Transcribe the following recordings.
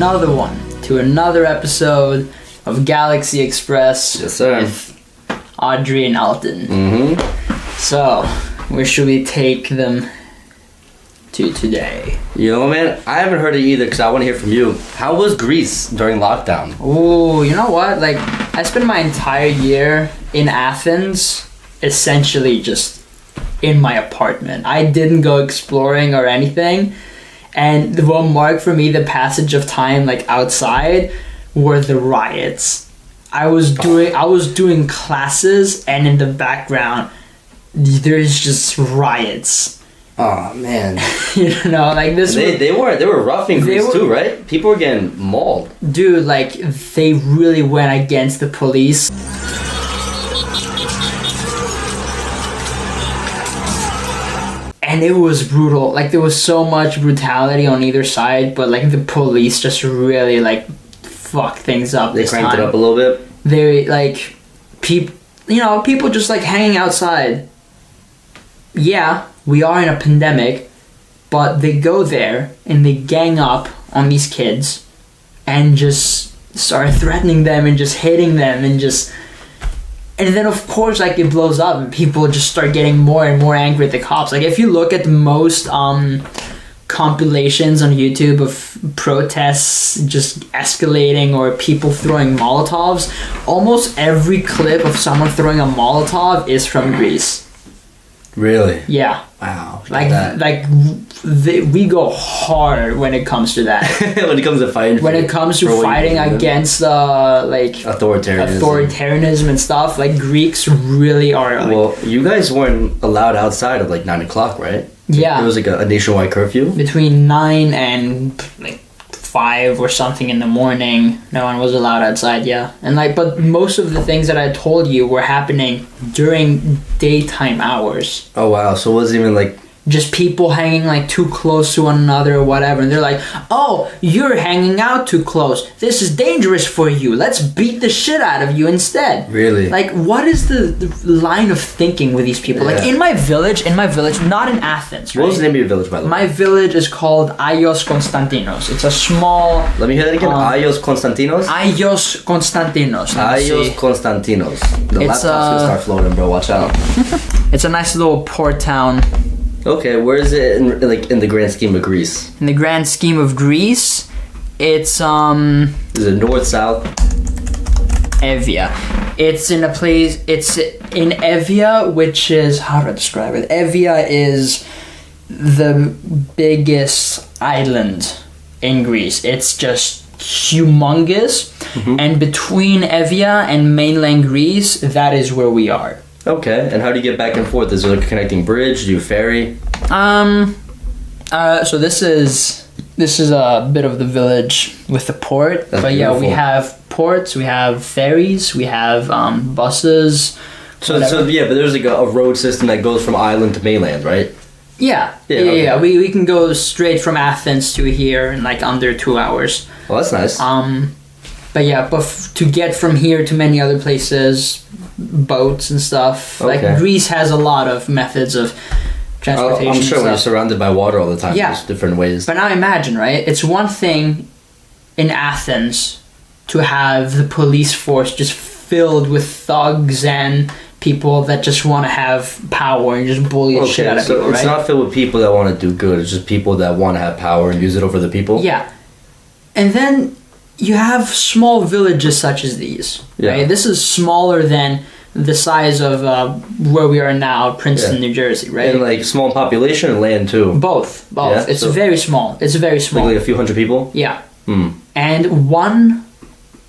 another one, to another episode of Galaxy Express. Yes, sir. With Audrey and Alton. Mm-hmm. So, where should we take them to today? You know, man, I haven't heard it either because I want to hear from you. How was Greece during lockdown? Oh, you know what? Like, I spent my entire year in Athens, essentially just in my apartment. I didn't go exploring or anything. And what marked for me the passage of time, like, outside, were the riots. I was doing classes, and in the background, there's just riots. Oh man. You know, like this. They were rough in Greece too, right? People were getting mauled. Dude, like, they really went against the police. And it was brutal. Like, there was so much brutality on either side, but like the police just really like fucked things up. They cranked it up a little bit. They like people just like hanging outside. Yeah, we are in a pandemic, but they go there and they gang up on these kids and just start threatening them and just hitting them and then of course, like, it blows up and people just start getting more and more angry at the cops. Like, if you look at the most compilations on YouTube of protests just escalating or people throwing Molotovs, almost every clip of someone throwing a Molotov is from Greece. Really? Yeah. Wow. We go hard when it comes to that. When it comes to fighting. When it comes to fighting against authoritarianism and stuff, like, Greeks really are. Like, well, you guys weren't allowed outside at like 9 o'clock, right? Yeah. It was like a nationwide curfew. Between 9 and like 5 or something in the morning, no one was allowed outside. Yeah, and but most of the things that I told you were happening during daytime hours. Oh wow! So it wasn't even like just people hanging like too close to one another or whatever, and they're like, "Oh, you're hanging out too close. This is dangerous for you. Let's beat the shit out of you instead." Really? Like, what is the line of thinking with these people? Yeah. Like, in my village, not in Athens, right? What was the name of your village, by the way? My village is called Aios Konstantinos. It's a small... Let me hear that again. Aios Konstantinos? Aios Konstantinos. Aios Konstantinos. The laptop's gonna start floating, bro. Watch out. It's a nice little port town. Okay, where is it in the grand scheme of Greece? In the grand scheme of Greece, it's Is it north, south? Evia. It's in in Evia, which is, how do I describe it? Evia is the biggest island in Greece. It's just humongous. Mm-hmm. And between Evia and mainland Greece, that is where we are. Okay, and how do you get back and forth? Is there like a connecting bridge? Do you ferry? So this is a bit of the village with the port. That's but beautiful. Yeah, we have ports, we have ferries, we have buses. So yeah, but there's like a road system that goes from island to mainland, right? Yeah. Yeah. We can go straight from Athens to here in like under 2 hours. Well, that's nice. But yeah, to get from here to many other places, boats and stuff. Okay. Like, Greece has a lot of methods of transportation. I'm sure when you're surrounded by water all the time, there's different ways. But now imagine, right? It's one thing in Athens to have the police force just filled with thugs and people that just want to have power and just bully the shit out of people, right? So it's not filled with people that want to do good. It's just people that want to have power and use it over the people? Yeah. And then you have small villages such as these, right? This is smaller than the size of where we are now, Princeton, New Jersey, right? And like small population and land too? Both. Yeah? It's very small. Like a few hundred people? Yeah. And one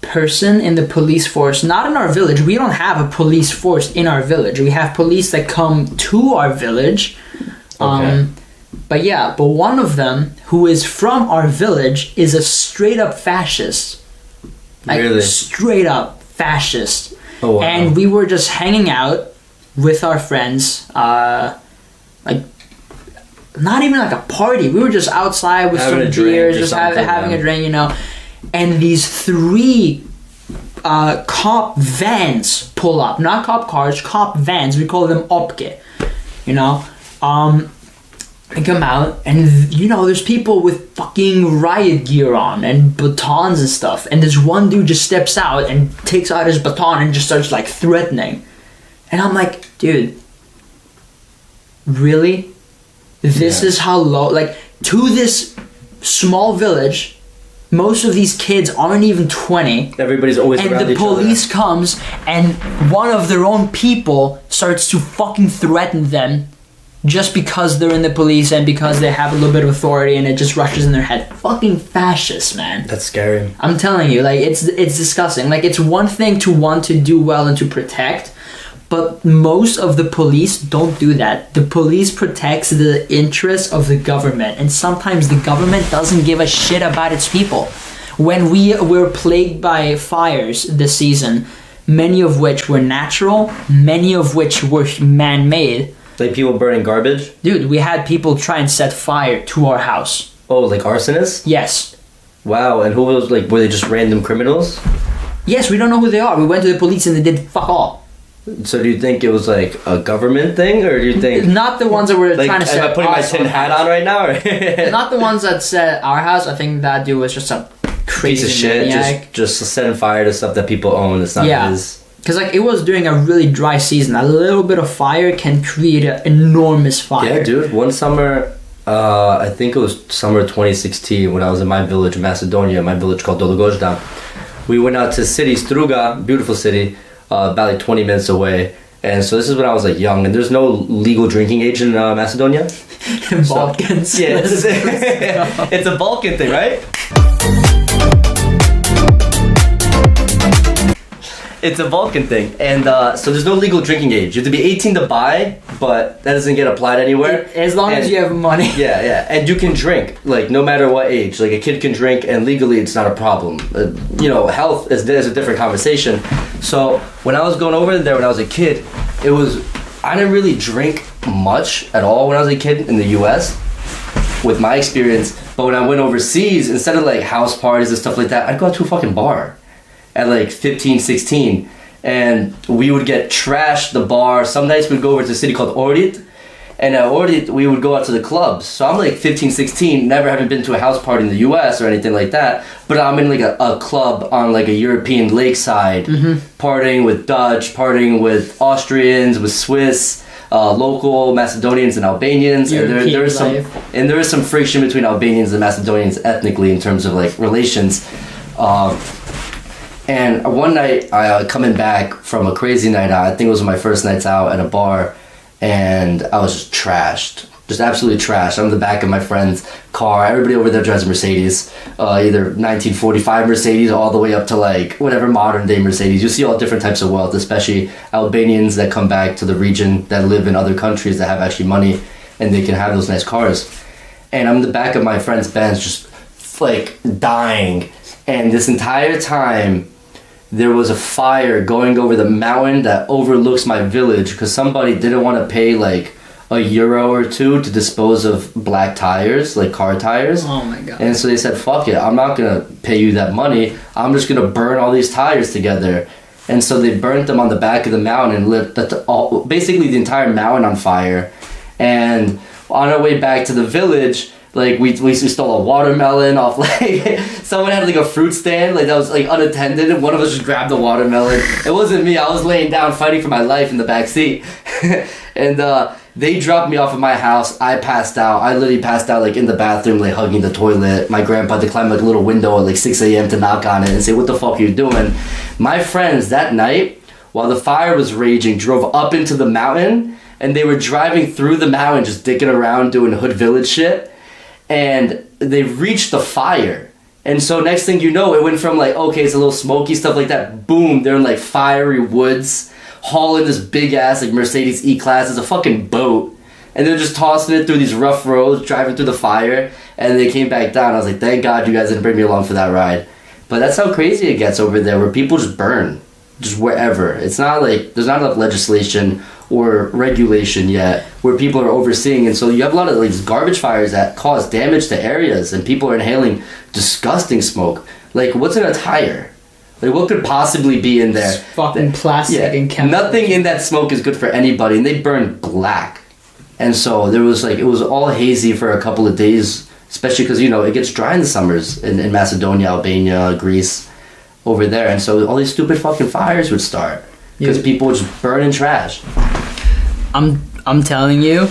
person in the police force, not in our village. We don't have a police force in our village. We have police that come to our village. Okay. But one of them, who is from our village, is a straight up fascist. Like, really? Straight up fascist. Oh, wow. And we were just hanging out with our friends, like, not even like a party. We were just outside with having some beers, just having a drink, you know. And these 3 cop vans pull up. Not cop cars, cop vans. We call them opke, you know. They come out, and there's people with fucking riot gear on and batons and stuff, and this one dude just steps out and takes out his baton and just starts like threatening. And I'm like, dude, really? This is how low, like, to this small village, most of these kids aren't even 20. Everybody's always around each other. And the police comes, and one of their own people starts to fucking threaten them just because they're in the police and because they have a little bit of authority, and it just rushes in their head. Fucking fascists, man. That's scary. I'm telling you, like, it's disgusting. Like, it's one thing to want to do well and to protect, but most of the police don't do that. The police protects the interests of the government, and sometimes the government doesn't give a shit about its people. When we were plagued by fires this season, many of which were natural, many of which were man-made. Like people burning garbage? Dude, we had people try and set fire to our house. Oh, like arsonists? Yes. Wow, and who was, like, were they just random criminals? Yes, we don't know who they are. We went to the police and they did fuck all. So do you think it was like a government thing, or do you think... Not the ones that were trying to set am I putting my tin hat on right now? Or? Not the ones that set our house. I think that dude was just a crazy piece of shit, maniac. just setting fire to stuff that people own. It's not his. Because like it was during a really dry season. A little bit of fire can create an enormous fire. Yeah, dude. One summer, I think it was summer 2016, when I was in my village, Macedonia, my village called Dologojda. We went out to city, Struga, beautiful city, about like 20 minutes away. And so this is when I was like young, and there's no legal drinking age in Macedonia. Balkans. So, yeah, it's a Balkan thing, right? It's a Balkan thing, and so there's no legal drinking age. You have to be 18 to buy, but that doesn't get applied anywhere. As long as you have money. Yeah, and you can drink, like, no matter what age. Like, a kid can drink, and legally it's not a problem. Health is a different conversation. So when I was going over there when I was a kid, I didn't really drink much at all when I was a kid in the U.S. with my experience. But when I went overseas, instead of like house parties and stuff like that, I'd go out to a fucking bar at like 15, 16, and we would get trashed the bar. Some nights we'd go over to a city called Ohrid, and at Ohrid we would go out to the clubs. So I'm like 15, 16, never having been to a house party in the US or anything like that, but I'm in like a club on like a European lakeside, partying with Dutch, partying with Austrians, with Swiss, local Macedonians and Albanians, and there is some friction between Albanians and Macedonians ethnically in terms of like relations. And one night, coming back from a crazy night out, I think it was my first nights out at a bar, and I was just trashed. Just absolutely trashed. I'm in the back of my friend's car. Everybody over there drives a Mercedes, either 1945 Mercedes all the way up to like whatever modern day Mercedes. You see all different types of wealth, especially Albanians that come back to the region that live in other countries that have actually money and they can have those nice cars. And I'm in the back of my friend's Benz just like dying. And this entire time, there was a fire going over the mountain that overlooks my village because somebody didn't want to pay like €1 or $2 to dispose of black tires, like car tires. Oh my god. And so they said, fuck it, I'm not going to pay you that money. I'm just going to burn all these tires together. And so they burnt them on the back of the mountain and lit basically the entire mountain on fire. And on our way back to the village, like we stole a watermelon off, like someone had like a fruit stand like that was like unattended, and one of us just grabbed the watermelon. It wasn't me. I was laying down fighting for my life in the back seat. And they dropped me off at my house. I passed out. I literally passed out like in the bathroom, like hugging the toilet. My grandpa had to climb like a little window at like 6 a.m. to knock on it and say, what the fuck are you doing? My friends that night, while the fire was raging, drove up into the mountain, and they were driving through the mountain just dicking around doing hood village shit. And they reached the fire. And so next thing you know, it went from like, okay, it's a little smoky, stuff like that. Boom, they're in like fiery woods, hauling this big ass like Mercedes E-Class. It's a fucking boat. And they're just tossing it through these rough roads, driving through the fire. And they came back down. I was like, thank God you guys didn't bring me along for that ride. But that's how crazy it gets over there, where people just burn. Just wherever. It's not like, there's not enough legislation or regulation yet where people are overseeing, and so you have a lot of like garbage fires that cause damage to areas, and people are inhaling disgusting smoke. Like, what's in a tire? Like, what could possibly be in there? It's fucking plastic and chemicals. Nothing in that smoke is good for anybody, and they burn black. And so there was like, it was all hazy for a couple of days, especially because, you know, it gets dry in the summers in Macedonia, Albania, Greece, over there. And so all these stupid fucking fires would start because people would just burn in trash. I'm telling you.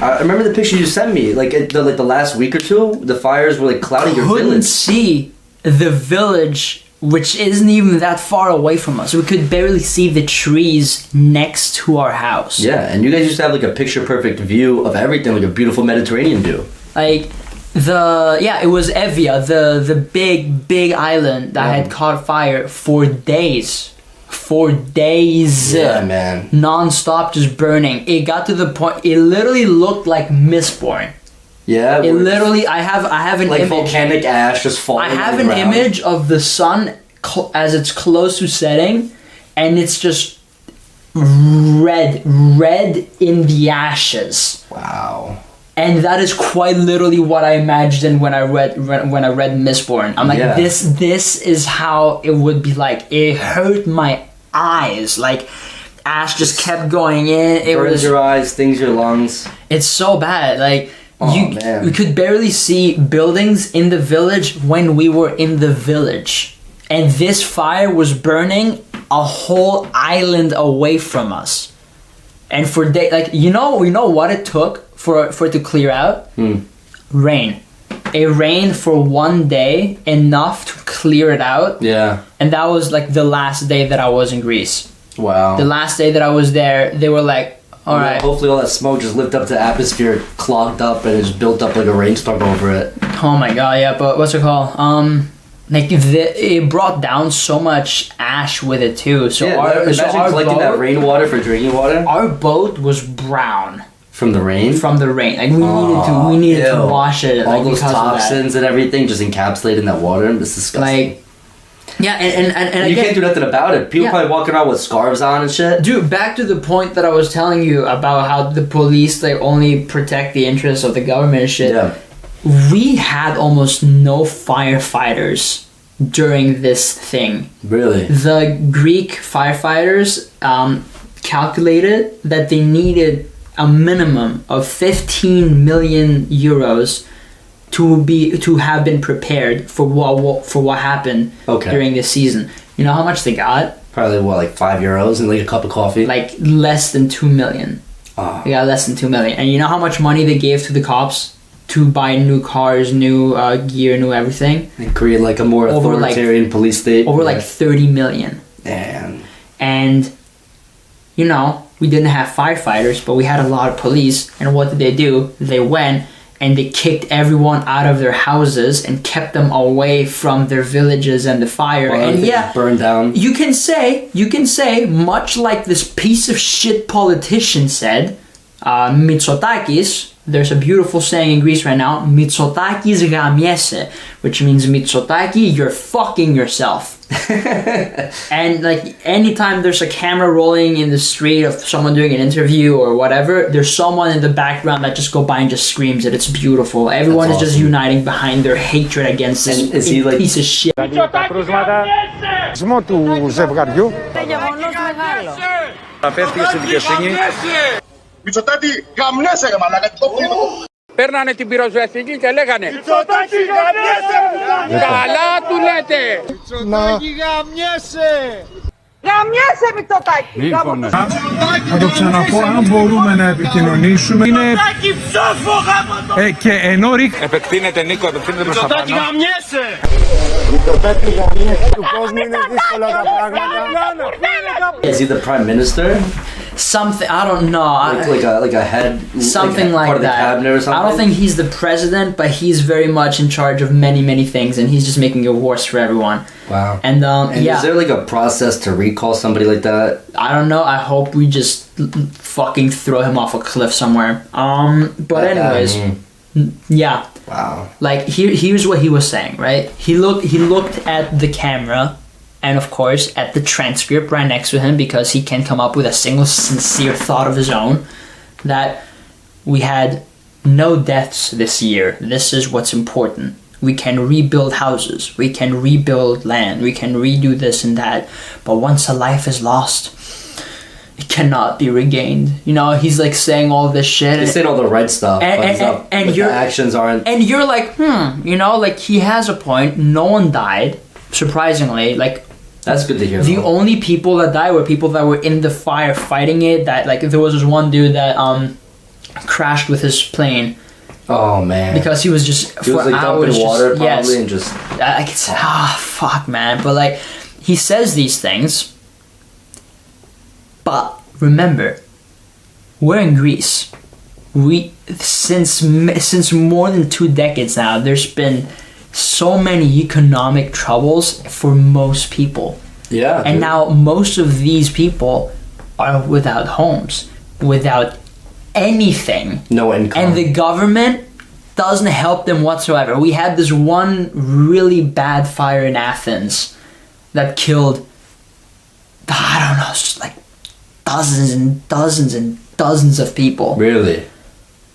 I remember the picture you sent me, like the last week or two, the fires were like clouding your village. Couldn't see the village, which isn't even that far away from us. We could barely see the trees next to our house. Yeah, and you guys used to have like a picture perfect view of everything, like a beautiful Mediterranean view. Like it was Evia, the big island that had caught fire for days. For days. Yeah, man. Non-stop, just burning. It got to the point, it literally looked like Mistborn. Yeah. It literally, I have an like image. Like volcanic ash just falling. I have an image of the sun as it's close to setting, and it's just red in the ashes. Wow. And that is quite literally what I imagined when I read Mistborn. I'm like, this is how it would be like. It hurt my eyes. Like, ash just kept going in. It burns your eyes, stings your lungs. It's so bad. Like, man. we could barely see buildings in the village when we were in the village. And this fire was burning a whole island away from us. And for days, like, you know what it took for it to clear out? Rain. It rained for one day, enough to clear it out. Yeah. And that was like the last day that I was in Greece. Wow. The last day that I was there, they were like, all right. Hopefully all that smoke just lifted up to the atmosphere, clogged up, and it just built up like a rainstorm over it. Oh my god, yeah, but what's it called? Like it brought down so much ash with it too. So imagine collecting boat, that rainwater for drinking water. Our boat was brown from the rain. Like we needed to wash it. All like, those toxins and everything just encapsulated in that water. It's disgusting. Like, yeah, and you can't do nothing about it. People probably walking around with scarves on and shit. Dude, back to the point that I was telling you about how the police only protect the interests of the government and shit. Yeah. We had almost no firefighters during this thing. Really? The Greek firefighters calculated that they needed a minimum of 15 million euros to have been prepared for what happened during this season. You know how much they got? Probably like €5 and like a cup of coffee. Like less than 2 million. Oh. They got less than 2 million. And you know how much money they gave to the cops to buy new cars, new gear, new everything? And create like a more authoritarian police state. Over like 30 million. Man. And you know, we didn't have firefighters, but we had a lot of police. And what did they do? They went and they kicked everyone out of their houses and kept them away from their villages and the fire. Well, and burned down. You can say, much like this piece of shit politician said, Mitsotakis, there's a beautiful saying in Greece right now, Mitsotakis gamiese, which means Mitsotaki, you're fucking yourself. And like anytime there's a camera rolling in the street of someone doing an interview or whatever, there's someone in the background that just go by and just screams it. It's beautiful. Everyone is just uniting behind their hatred against this piece of shit. Μητσοτάκη, γαμνέσαι ρε μαλάκα, το πλήνω. Παίρνανε την πυροσβεστική και λέγανε Μητσοτάκη, γαμνέσαι ρε. Καλά του λέτε. Μητσοτάκη, γαμνέσαι. Γαμιέσαι Μητσοτάκη! Να το ξαναπώ, αν μπορούμε να επικοινωνήσουμε είναι... Μητσοτάκη ψόφο γάμο το... Και ενώ Επεκτείνεται Νίκο, επεκτείνεται προς τα πάνω. Μητσοτάκη, γαμνέσαι. Μητσοτάκη, γαμνέσαι. Του κόσμου είναι δύσκολα τα πράγματα. Is he the prime minister? Something, I don't know. Like a head, something like, like part of the that. cabinet or something? I don't think he's the president, but he's very much in charge of many things, and he's just making it worse for everyone. Wow. And is there like a process to recall somebody like that? I don't know. I hope we just fucking throw him off a cliff somewhere. But anyways, yeah. Wow. Like here's what he was saying, right? He looked at the camera. And of course, at the transcript right next to him, because he can't come up with a single sincere thought of his own, that we had no deaths this year. This is what's important. We can rebuild houses. We can rebuild land. We can redo this and that. But once a life is lost, cannot be regained. You know, he's like saying all this shit. He's saying all the right stuff, but the actions aren't. And you're like, you know, like he has a point. No one died, surprisingly. Like, that's good to hear. The only people that died were people that were in the fire fighting it. That like there was this one dude that crashed with his plane. Oh man! Because he was just he was like dumping water probably and just like it's fuck man. But like he says these things. But remember, we're in Greece. We since more than 2 decades now, there's been so many economic troubles for most people. Yeah. And now most of these people are without homes, without anything. No income. And the government doesn't help them whatsoever. We had this one really bad fire in Athens that killed, I don't know, like dozens and dozens and dozens of people. Really?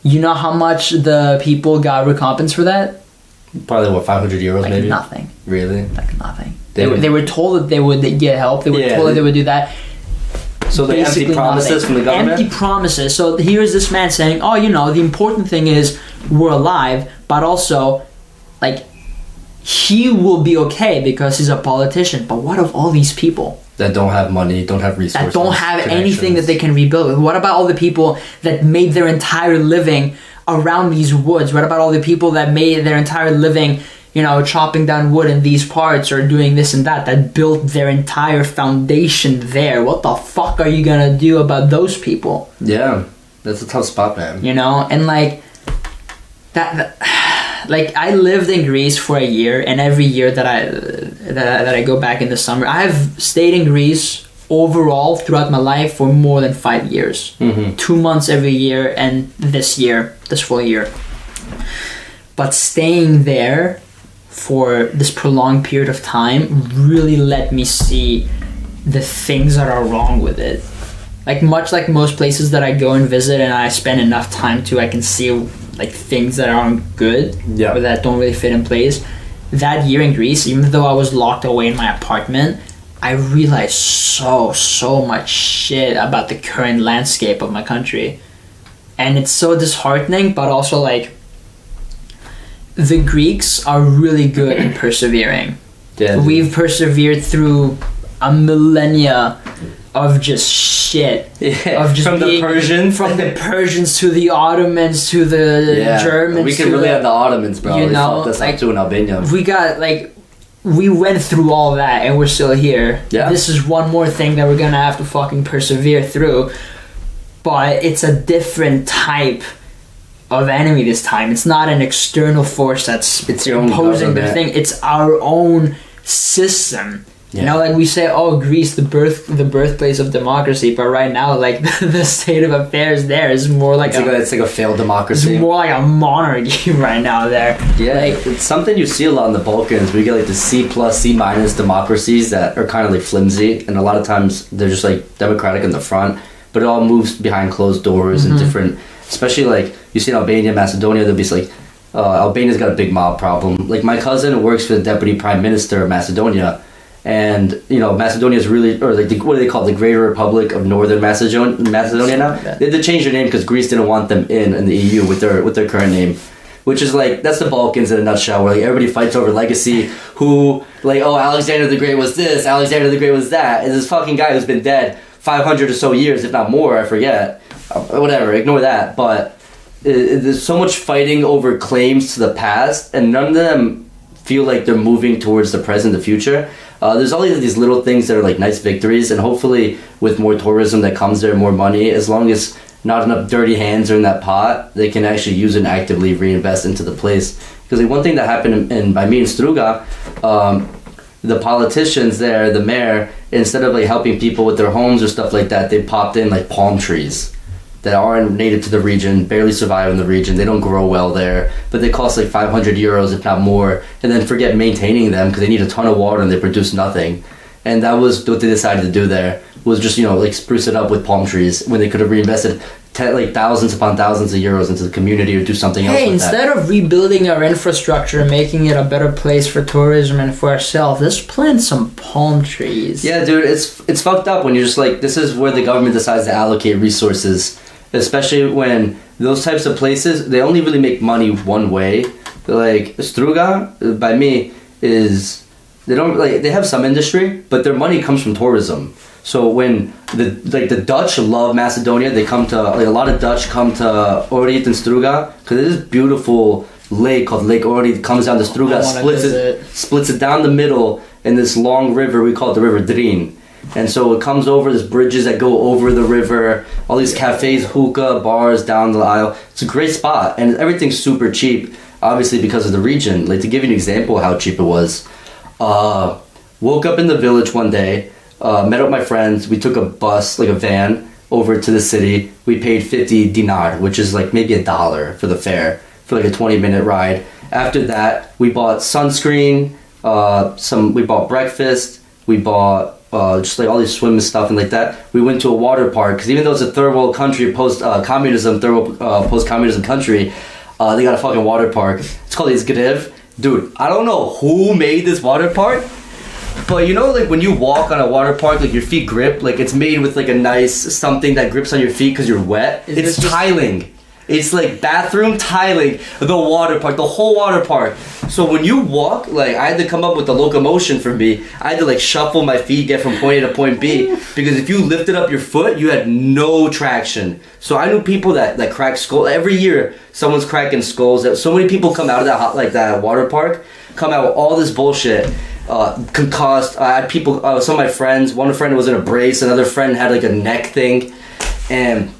You know how much the people got recompense for that? Probably what, 500 euros like maybe? Nothing. Really? Like nothing. They were told that they would get help. They were told that they would do that. So the empty promises nothing. From the government? Empty promises. So here's this man saying, oh, you know, the important thing is we're alive, but also, like, he will be okay because he's a politician. But what of all these people? That don't have money, don't have resources. That don't have anything that they can rebuild with. What about all the people that made their entire living around these woods? What about all the people that made their entire living, you know, chopping down wood in these parts or doing this and that built their entire foundation there? What the fuck are you gonna do about those people? Yeah, that's a tough spot, man. You know, and like that like I lived in Greece for a year, and every year that I go back in the summer, I've stayed in Greece overall throughout my life for more than 5 years. 2 months every year, and this full year. But staying there for this prolonged period of time really let me see the things that are wrong with it. Like much like most places that I go and visit and I spend enough time to, I can see like things that aren't good or that don't really fit in place. That year in Greece, even though I was locked away in my apartment, I realized so much shit about the current landscape of my country. And it's so disheartening, but also like the Greeks are really good at persevering. Yeah, we've persevered through a millennia of just shit. Yeah. Of just from the Persians to the Ottomans to the Germans. We can relate on the Ottomans, bro. You know, that's like, up to in Albania. We went through all that and we're still here. Yeah. This is one more thing that we're gonna have to fucking persevere through. But it's a different type of enemy this time. It's not an external force that's imposing the thing. It's our own system. Yeah. You know, like we say, oh, Greece, the birthplace of democracy, but right now, like the state of affairs there is more like it's like a failed democracy. It's more like a monarchy right now there. Yeah, like, it's something you see a lot in the Balkans. We get like the C+, C- democracies that are kind of like flimsy, and a lot of times they're just like democratic in the front, but it all moves behind closed doors and different. Especially like you see in Albania, Macedonia, there'll be like Albania's got a big mob problem. Like my cousin works for the deputy prime minister of Macedonia. And you know, Macedonia is really, or like what do they call it? The Greater Republic of Northern Macedonia now. They had to change their name because Greece didn't want them in the EU with their current name, which is like that's the Balkans in a nutshell. Where like everybody fights over legacy. Who like Alexander the Great was this, Alexander the Great was that, and this fucking guy who's been dead 500 or so years, if not more. I forget. Whatever. Ignore that. But there's so much fighting over claims to the past, and none of them feel like they're moving towards the present, the future. There's always these little things that are like nice victories, and hopefully with more tourism that comes there, more money, as long as not enough dirty hands are in that pot, they can actually use it and actively reinvest into the place. Because like one thing that happened by me in Struga, the politicians there, the mayor, instead of like helping people with their homes or stuff like that, they popped in like palm trees that aren't native to the region, barely survive in the region. They don't grow well there, but they cost like 500 euros, if not more, and then forget maintaining them because they need a ton of water and they produce nothing. And that was what they decided to do there. was just like spruce it up with palm trees when they could have reinvested thousands upon thousands of euros into the community or do something else with instead that. of rebuilding our infrastructure and making it a better place for tourism and for ourselves, let's plant some palm trees. Yeah, dude, it's fucked up when you're just like, this is where the government decides to allocate resources, especially when those types of places, they only really make money one way. Like Struga, by me, is they have some industry, but their money comes from tourism. So when the Dutch love Macedonia, they come to a lot of Dutch come to Ohrid and Struga because there's this beautiful lake called Lake Ohrid, comes down to Struga, splits it down the middle in this long river. We call it the River Drin. And so it comes over, there's bridges that go over the river, all these cafes, hookah, bars down the aisle. It's a great spot, and everything's super cheap, obviously because of the region. Like, to give you an example of how cheap it was, woke up in the village one day, met up with my friends, we took a bus, like a van, over to the city. We paid 50 dinar, which is like maybe $1 for the fare, for like a 20-minute ride. After that, we bought sunscreen, we bought breakfast, we bought just like all these swim stuff and like that. We went to a water park because even though it's a third world country, post-communism country, they got a fucking water park. It's called Izgrev. Dude, I don't know who made this water park, but like when you walk on a water park, like your feet grip, like it's made with like a nice something that grips on your feet because you're wet. It's tiling. It's like bathroom tiling, the water park, the whole water park. So when you walk, like I had to come up with the locomotion for me. I had to like shuffle my feet, get from point A to point B. Because if you lifted up your foot, you had no traction. So I knew people that crack skulls. Every year, someone's cracking skulls. So many people come out of that water park, come out with all this bullshit. Concussed. I had people, some of my friends, one friend was in a brace, another friend had like a neck thing. And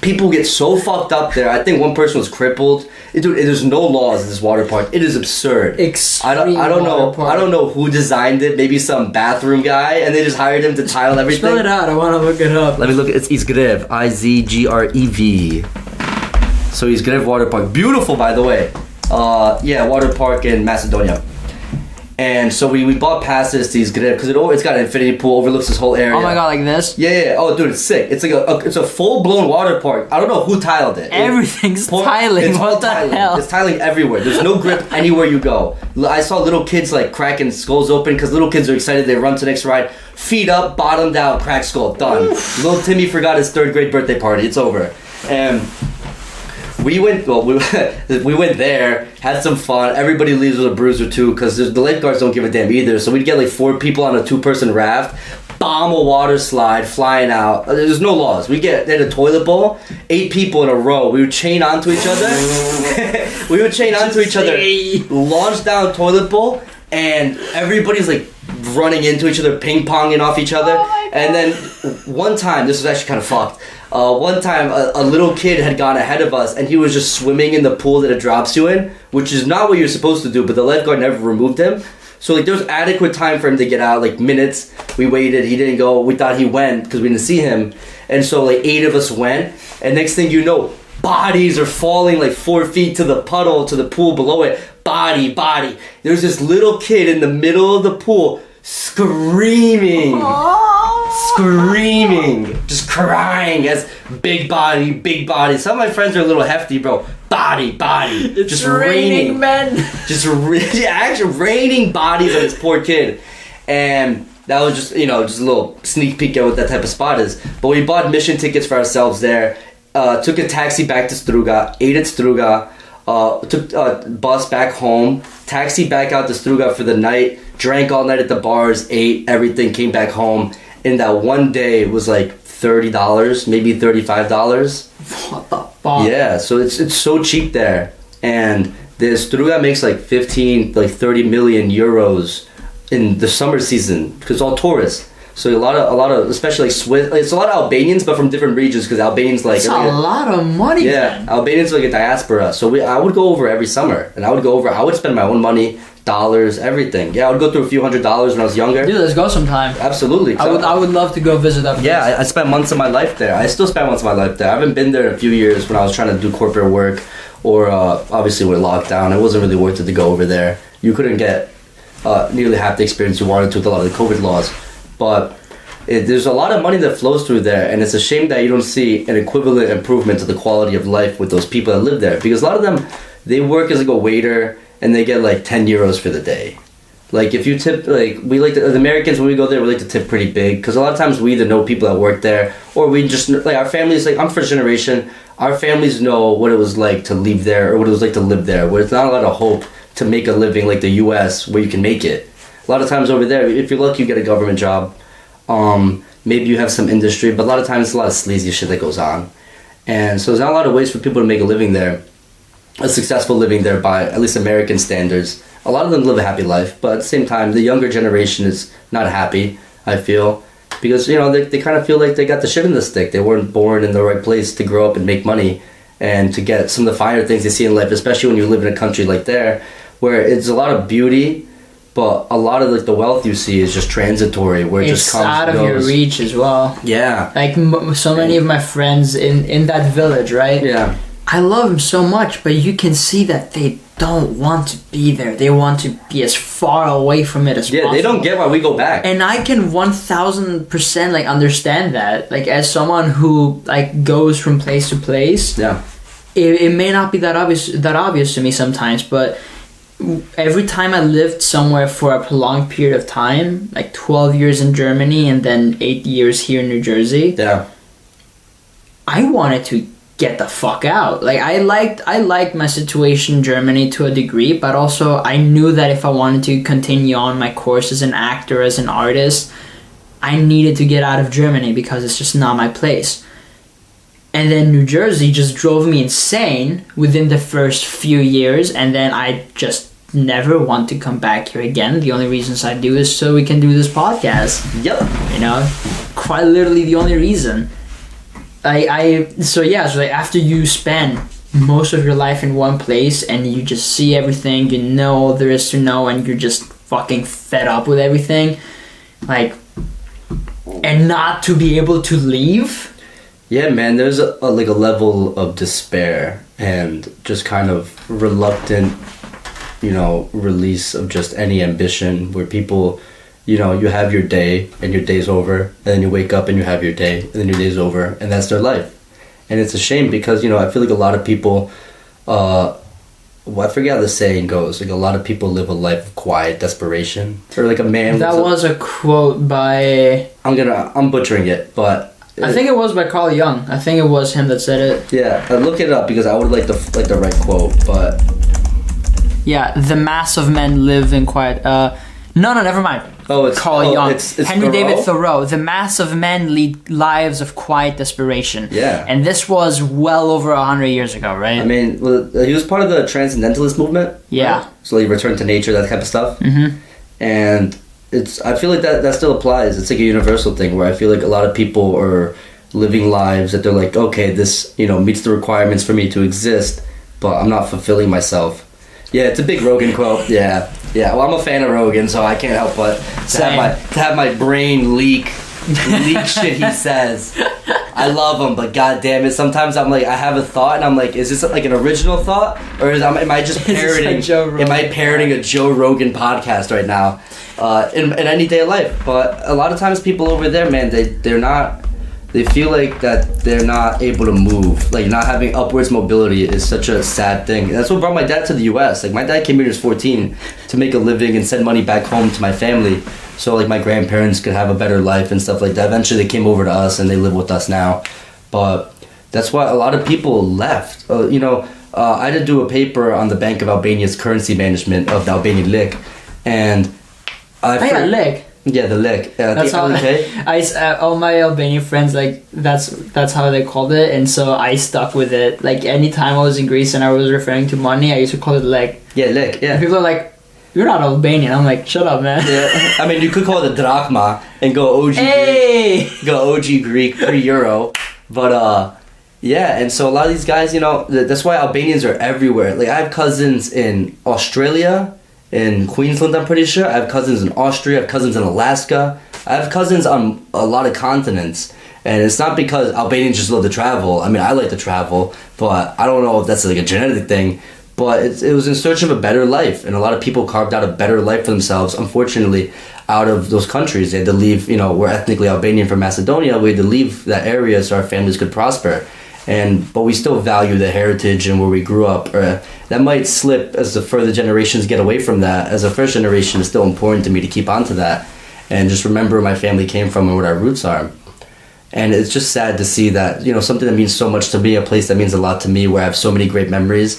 people get so fucked up there. I think one person was crippled. Dude, there's no laws in this water park. It is absurd. I don't know who designed it. Maybe some bathroom guy, and they just hired him to tile everything. Spell it out. I want to look it up. Let me look. It's Izgrev. Izgrev. So Izgrev water park. Beautiful, by the way. Water park in Macedonia. And so we bought passes to Izgrev because it's got an infinity pool, overlooks this whole area. Oh my god, like this? Yeah. Oh, dude, it's sick. It's like it's a full blown water park. I don't know who tiled it. Everything's tiling. It's what the tiling. hell? It's tiling everywhere. There's no grip anywhere you go. I saw little kids like cracking skulls open because little kids are excited. They run to the next ride. Feet up, bottom down, cracked skull, done. Little Timmy forgot his 3rd grade birthday party. It's over. And we went there, had some fun. Everybody leaves with a bruise or two because the lifeguards don't give a damn either. So we'd get like 4 people on a 2-person raft, bomb a water slide, flying out. There's no laws. They had a toilet bowl, 8 people in a row. We would chain onto each other. Launch down toilet bowl, and everybody's like running into each other, ping-ponging off each other. And then one time, this was actually kind of fucked. One time, a little kid had gone ahead of us, and he was just swimming in the pool that it drops you in, which is not what you're supposed to do, but the lifeguard never removed him. So, like, there was adequate time for him to get out, like, minutes. We waited. He didn't go. We thought he went because we didn't see him. And so, like, 8 of us went, and next thing you know, bodies are falling, like, 4 feet to the puddle, to the pool below it. Body. There's this little kid in the middle of the pool screaming, just crying as big body. Some of my friends are a little hefty, bro. Body. It's just raining men. Actually raining bodies on this poor kid. And that was just a little sneak peek at what that type of spot is. But we bought mission tickets for ourselves there. Took a taxi back to Struga, ate at Struga, took a bus back home, taxi back out to Struga for the night, drank all night at the bars, ate everything, came back home. And that one day was like $30, maybe $35. What the fuck? Yeah, so it's so cheap there. And the Struga makes like 30 million euros in the summer season because it's all tourists. So a lot of especially like Swiss, it's a lot of Albanians, but from different regions because Albanians like. It's a lot of money. Yeah, man. Albanians are like a diaspora. So I would go over every summer, and I would spend my own money, dollars, everything. Yeah, I would go through a few $100s when I was younger. Dude, let's go sometime. Absolutely. I would love to go visit that place. Yeah, I spent months of my life there. I still spend months of my life there. I haven't been there in a few years when I was trying to do corporate work, or obviously with lockdown. It wasn't really worth it to go over there. You couldn't get nearly half the experience you wanted to with a lot of the COVID laws. But there's a lot of money that flows through there, and it's a shame that you don't see an equivalent improvement to the quality of life with those people that live there, because a lot of them, they work as like a waiter and they get like 10 euros for the day. Like if you tip, like we like the Americans, when we go there, we like to tip pretty big, because a lot of times we either know people that work there, or we just like our families. Like I'm first generation, our families know what it was like to leave there, or what it was like to live there, where it's not a lot of hope to make a living like the U.S. where you can make it. A lot of times over there, if you're lucky, you get a government job. Maybe you have some industry, but a lot of times it's a lot of sleazy shit that goes on, and so there's not a lot of ways for people to make a living there, a successful living there by at least American standards. A lot of them live a happy life, but at the same time, the younger generation is not happy, I feel, because, you know, they kind of feel like they got the shit in the stick. They weren't born in the right place to grow up and make money and to get some of the finer things they see in life, especially when you live in a country like there, where it's a lot of beauty, but a lot of like the wealth you see is just transitory, where it just comes out of and your goes. reach as well. Yeah. Like so many of my friends in that village, right? Yeah. I love them so much, but you can see that they don't want to be there. They want to be as far away from it as possible. Yeah, they don't get why we go back. And I can 1000% like understand that. Like as someone who like goes from place to place, Yeah. it may not be that obvious to me sometimes, but every time I lived somewhere for a prolonged period of time, like 12 years in Germany and then 8 years here in New Jersey, Yeah. I wanted to get the fuck out. Like I liked my situation in Germany to a degree, but also I knew that if I wanted to continue on my course as an actor, as an artist, I needed to get out of Germany because it's just not my place. And then New Jersey just drove me insane within the first few years, and then I just never want to come back here again. The only reasons I do is so we can do this podcast. Yep. You know, quite literally the only reason. So like after you spend most of your life in one place and you just see everything, you know all there is to know, and you're just fucking fed up with everything, like, and not to be able to leave. Yeah, man, there's a level of despair and just kind of reluctant, you know, release of just any ambition, where people, you know, you have your day and your day's over, and then you wake up and you have your day and then your day's over, and that's their life. And it's a shame because, you know, I feel like a lot of people, I forget how the saying goes, like a lot of people live a life of quiet desperation, or like a man. That was a quote by, I'm butchering it, but I think it was by Carl Jung. I think it was him that said it. Yeah, look it up because I would like the right quote, but yeah, the mass of men live in quiet. No, never mind. Oh, it's Carl Jung. It's Henry Thoreau? David Thoreau. The mass of men lead lives of quiet desperation. Yeah. And this was well over 100 years ago, right? I mean, he was part of the transcendentalist movement. Yeah. Right? So like return to nature, that type of stuff. Mm-hmm. And I feel like that still applies. It's like a universal thing where I feel like a lot of people are living lives that they're like, okay, this, you know, meets the requirements for me to exist, but I'm not fulfilling myself. Yeah, it's a big Rogan quote. Yeah. Well, I'm a fan of Rogan, so I can't help but to have my brain leak shit he says. I love him, but god damn it, sometimes I'm like, I have a thought and I'm like, is this like an original thought, or am I just parroting? Am I parroting a Joe Rogan podcast right now? In any day of life. But a lot of times people over there, man, they're not. They feel like that they're not able to move. Like, not having upwards mobility is such a sad thing. And that's what brought my dad to the U.S. Like, my dad came here when he was 14 to make a living and send money back home to my family, so like my grandparents could have a better life and stuff like that. Eventually they came over to us and they live with us now. But that's why a lot of people left. I did do a paper on the Bank of Albania's currency management of the Albanian lek, and lek. Yeah, the lek. That's how all my Albanian friends, like, that's how they called it, and so I stuck with it. Like, anytime I was in Greece and I was referring to money, I used to call it lek. Yeah, lek. Yeah. And people are like, "You're not Albanian." I'm like, "Shut up, man." Yeah. I mean, you could call it a drachma and go OG Greek. Go OG Greek, pre-Euro. But yeah, and so a lot of these guys, you know, that's why Albanians are everywhere. Like, I have cousins in Australia, in Queensland, I'm pretty sure. I have cousins in Austria. I have cousins in Alaska. I have cousins on a lot of continents. And it's not because Albanians just love to travel. I mean, I like to travel, but I don't know if that's like a genetic thing. But it was in search of a better life. And a lot of people carved out a better life for themselves. Unfortunately, out of those countries. They had to leave, we're ethnically Albanian from Macedonia. We had to leave that area so our families could prosper. But we still value the heritage and where we grew up. That might slip as the further generations get away from that. As a first generation, it's still important to me to keep on to that and just remember where my family came from and what our roots are. And it's just sad to see that, something that means so much to me, a place that means a lot to me, where I have so many great memories.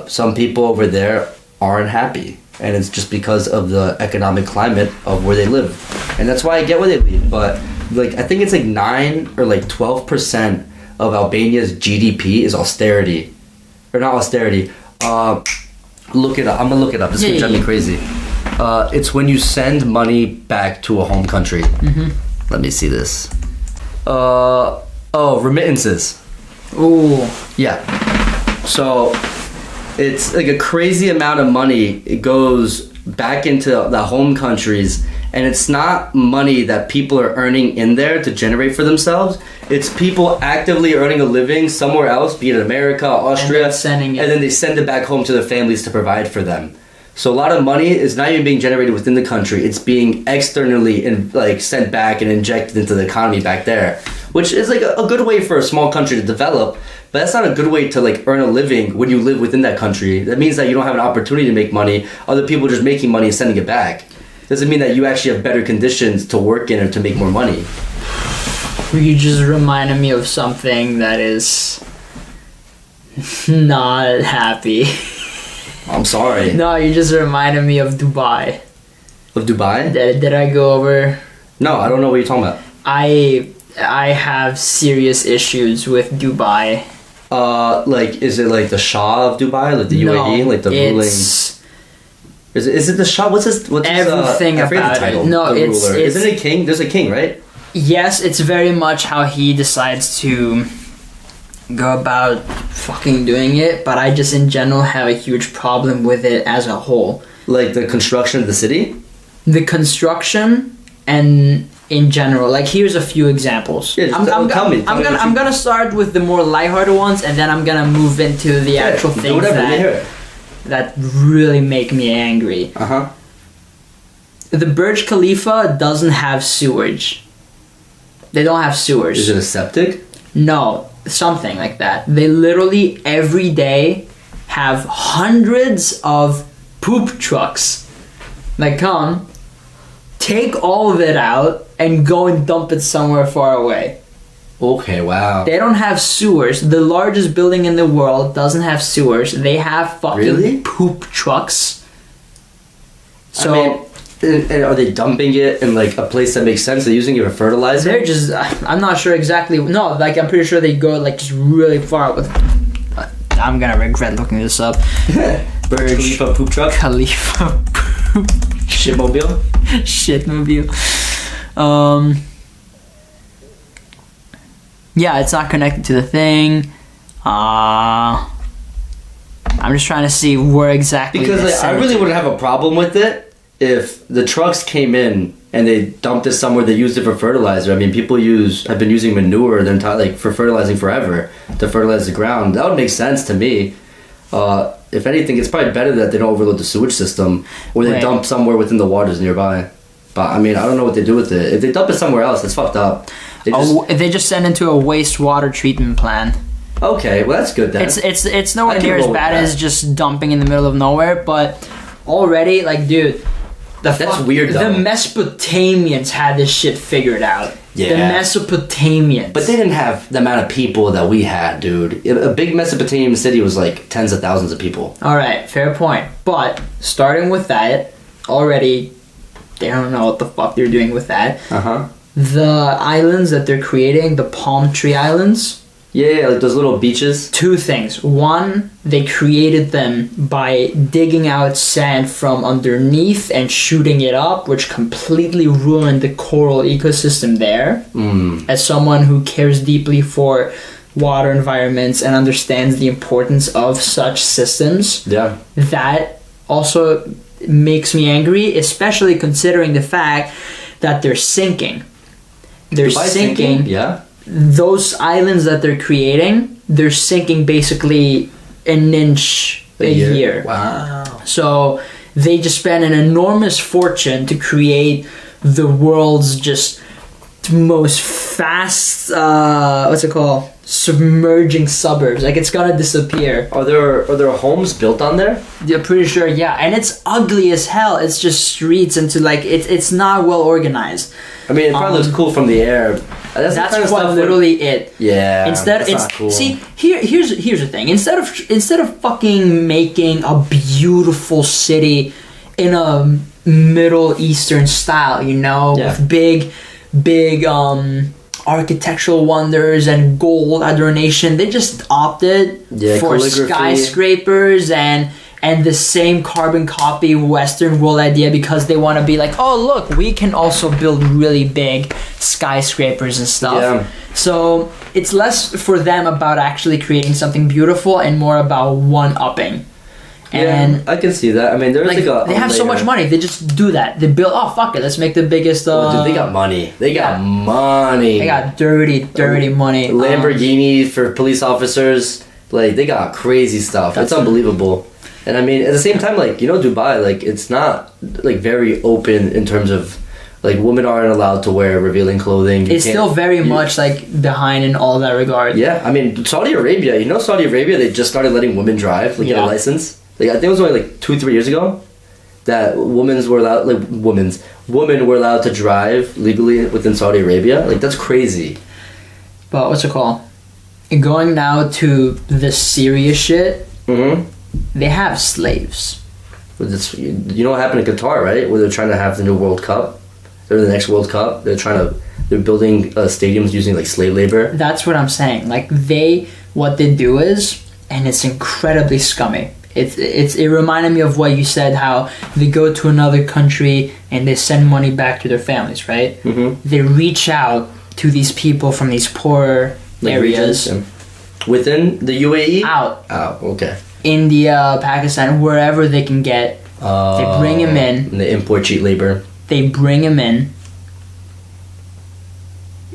Some people over there aren't happy. And it's just because of the economic climate of where they live. And that's why I get why they leave. But I think it's 9 or 12% of Albania's GDP is austerity. Or not austerity. Look it up. I'm going to look it up. This is going to drive me crazy. It's when you send money back to a home country. Mm-hmm. Let me see this. Remittances. Ooh. Yeah. So it's a crazy amount of money. It goes back into the home countries, and it's not money that people are earning in there to generate for themselves. It's people actively earning a living somewhere else, be it America, Austria, and then they send it back home to their families to provide for them. So a lot of money is not even being generated within the country. It's being externally sent back and injected into the economy back there, which is a good way for a small country to develop. But that's not a good way to earn a living when you live within that country. That means that you don't have an opportunity to make money. Other people are just making money and sending it back. Doesn't mean that you actually have better conditions to work in or to make more money. You just reminded me of something that is not happy. I'm sorry. No, you just reminded me of Dubai. Of Dubai? Did I go over? No, I don't know what you're talking about. I have serious issues with Dubai. Is it the Shah of Dubai, the UAE, the ruling? Is it the Shah? What's everything I forget about the title. it? No, the it's ruler. Isn't it a king? There's a king, right? Yes, it's very much how he decides to go about fucking doing it, but I just in general have a huge problem with it as a whole. The construction of the city? The construction and in general, here's a few examples. Yeah, tell me. I'm gonna start with the more lighthearted ones, and then I'm gonna move into the actual things that really make me angry. The Burj Khalifa doesn't have sewage. They don't have sewers. Is it a septic? No, something like that. They literally every day have hundreds of poop trucks that come, take all of it out, and go and dump it somewhere far away. Okay, wow. They don't have sewers. The largest building in the world doesn't have sewers. They have fucking poop trucks. So, and are they dumping it in a place that makes sense? They're using it for fertilizer? They're just, I'm not sure exactly. No, I'm pretty sure they go just really far with. I'm gonna regret looking this up. Burj Khalifa poop truck? Khalifa poop. Shitmobile? Shitmobile. Yeah, it's not connected to the thing. I'm just trying to see where exactly. Because I really wouldn't have a problem with it if the trucks came in and they dumped it somewhere. They used it for fertilizer. I mean, people have been using manure for fertilizing forever to fertilize the ground. That would make sense to me. If anything, it's probably better that they don't overload the sewage system or they dump somewhere within the waters nearby. But I mean, I don't know what they do with it. If they dump it somewhere else, it's fucked up. They just send it to a wastewater treatment plant. Okay, well that's good then. It's nowhere near as bad as just dumping in the middle of nowhere, but already, dude, that's weird though. The Mesopotamians had this shit figured out. Yeah. The Mesopotamians. But they didn't have the amount of people that we had, dude. A big Mesopotamian city was tens of thousands of people. Alright, fair point. But starting with that, already they don't know what the fuck they're doing with that. The islands that they're creating, the palm tree islands. Yeah, those little beaches. Two things. One, they created them by digging out sand from underneath and shooting it up, which completely ruined the coral ecosystem there. As someone who cares deeply for water environments and understands the importance of such systems, that also makes me angry, especially considering the fact that they're sinking. They're sinking. Yeah. Those islands that they're creating, they're sinking basically an inch a year. Wow. So they just spent an enormous fortune to create the world's just most fast, what's it called? Submerging suburbs. Like, it's gonna disappear. Are there homes built on there? Yeah, pretty sure, yeah. And it's ugly as hell. It's just streets into like it's not well organized. I mean, it probably looks cool from the air. That's the kind of what stuff literally it. Yeah. Instead, that's it's not cool. see here's the thing. Instead of fucking making a beautiful city in a Middle Eastern style, you know, Yeah. with big architectural wonders and gold adornation, they just opted for calligraphy. skyscrapers and the same carbon copy Western world idea, because they want to be like, oh look, we can also build really big skyscrapers and stuff. Yeah. So it's less for them about actually creating something beautiful and more about one-upping. And yeah, I can see that. I mean, there's like, like a they have so much money, they just do that. They build, oh fuck it, let's make the biggest dude, they got money. They got money. They got dirty money. Lamborghini for police officers. Like, they got crazy stuff. It's unbelievable. And I mean, at the same time, like, you know, Dubai, like, it's not like very open in terms of like women aren't allowed to wear revealing clothing. It's still very much like behind in all that regard. Yeah, I mean, Saudi Arabia, you know, Saudi Arabia, they just started letting women drive, like, get a license. Like, I think it was only like 2-3 years ago that women were allowed to drive legally within Saudi Arabia. Like, that's crazy. But what's it called? Going now to the serious shit. Mm-hmm. They have slaves. You know what happened in Qatar, right? Where they're trying to have the new World Cup. They're the next World Cup. They're building stadiums using like slave labor. That's what I'm saying. Like, what they do is, and it's incredibly scummy. It reminded me of what you said, how they go to another country and they send money back to their families, right? Mm-hmm. They reach out to these people from these poorer areas. Regions, within the UAE? Out. Okay. India, Pakistan, wherever they can get. They bring him in. And they import cheap labor. They bring him in.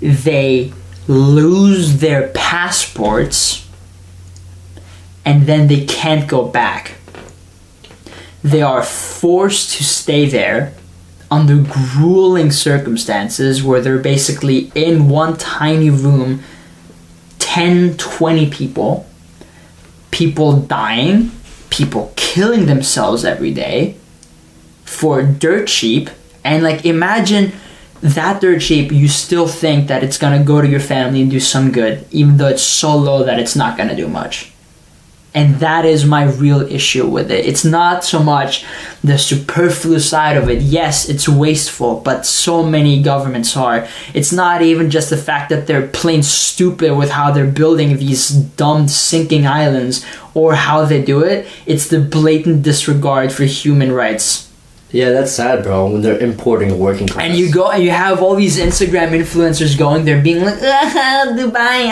They lose their passports. And then they can't go back. They are forced to stay there under grueling circumstances where they're basically in one tiny room, 10, 20 people dying, people killing themselves every day for dirt cheap. And like, imagine that dirt cheap, you still think that it's gonna go to your family and do some good, even though it's so low that it's not gonna do much. And that is my real issue with it. It's not so much the superfluous side of it. Yes, it's wasteful, but so many governments are. It's not even just the fact that they're plain stupid with how they're building these dumb sinking islands or how they do it. It's the blatant disregard for human rights. Yeah, that's sad, bro, when they're importing a working class. And you go and you have all these Instagram influencers going there being like, Dubai,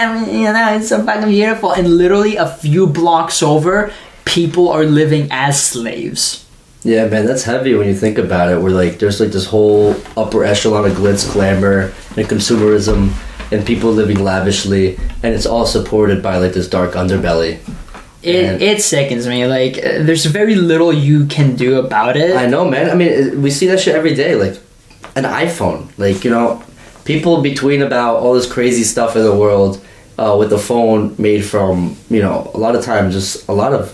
it's so fucking beautiful. And literally a few blocks over, people are living as slaves. Yeah, man, that's heavy when you think about it. Where like there's like this whole upper echelon of glitz, glamour, and consumerism, and people living lavishly, and it's all supported by like this dark underbelly. It sickens me. Like, there's very little you can do about it. I know, man. I mean, we see that shit every day. Like, an iPhone. Like, you know, people between about all this crazy stuff in the world with a phone made from, you know, a lot of times just a lot of,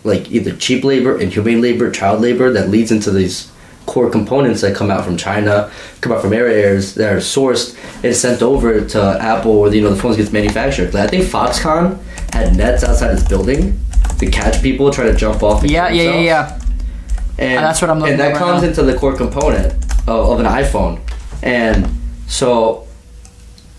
like, either cheap labor, inhumane labor, child labor that leads into these core components that come out from China, come out from areas that are sourced and sent over to Apple where, you know, the phones get manufactured. Like, I think Foxconn had nets outside his building to catch people trying to jump off. Yeah. And that's what I'm looking at. And that right comes now. into the core component of an iPhone. And so,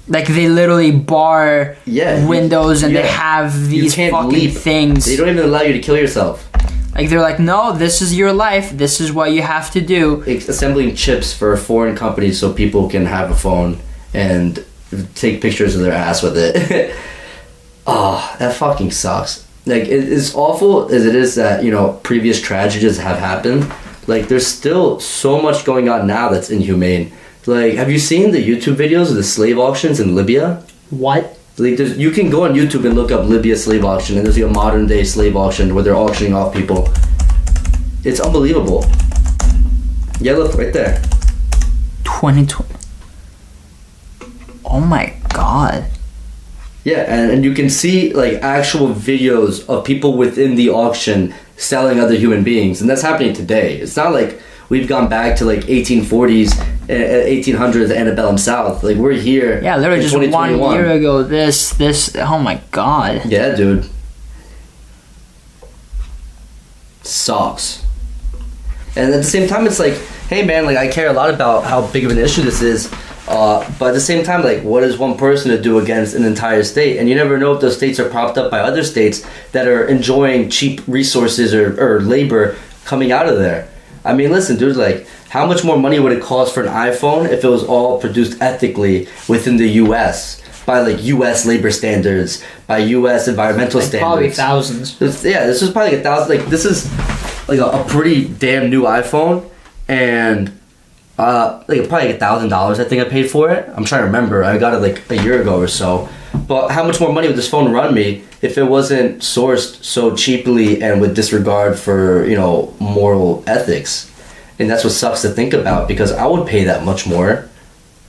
like, they literally bar windows and they have these fucking things. They don't even allow you to kill yourself. Like, they're like, no, this is your life. This is what you have to do. Assembling chips for foreign companies so people can have a phone and take pictures of their ass with it. Oh, that fucking sucks. Like, as awful as it is that, you know, previous tragedies have happened, like, there's still so much going on now that's inhumane. Like, have you seen the YouTube videos of the slave auctions in Libya? What? Like, you can go on YouTube and look up Libya slave auction, and there's like a modern day slave auction where they're auctioning off people. It's unbelievable. Yeah, look right there. 2020. Oh my god. Yeah, and you can see like actual videos of people within the auction selling other human beings, and that's happening today. It's not like we've gone back to like 1840s, 1800s antebellum South. Like we're here. Yeah, literally in just 1 2021. year ago. This. Oh my god. Yeah, dude. Sucks. And at the same time, it's like, hey man, like I care a lot about how big of an issue this is. But at the same time, like, what is one person to do against an entire state? And you never know if those states are propped up by other states that are enjoying cheap resources or labor coming out of there. I mean, listen, dude, like, how much more money would it cost for an iPhone if it was all produced ethically within the U.S., by, like, U.S. labor standards, by U.S. environmental Like, standards? probably thousands. This is probably like 1,000. Like, this is, like, a pretty damn new iPhone, and... like probably $1,000 I think I paid for it. I'm trying to remember. I got it like a year ago or so. But how much more money would this phone run me if it wasn't sourced so cheaply and with disregard for, you know, moral ethics? And that's what sucks to think about, because I would pay that much more.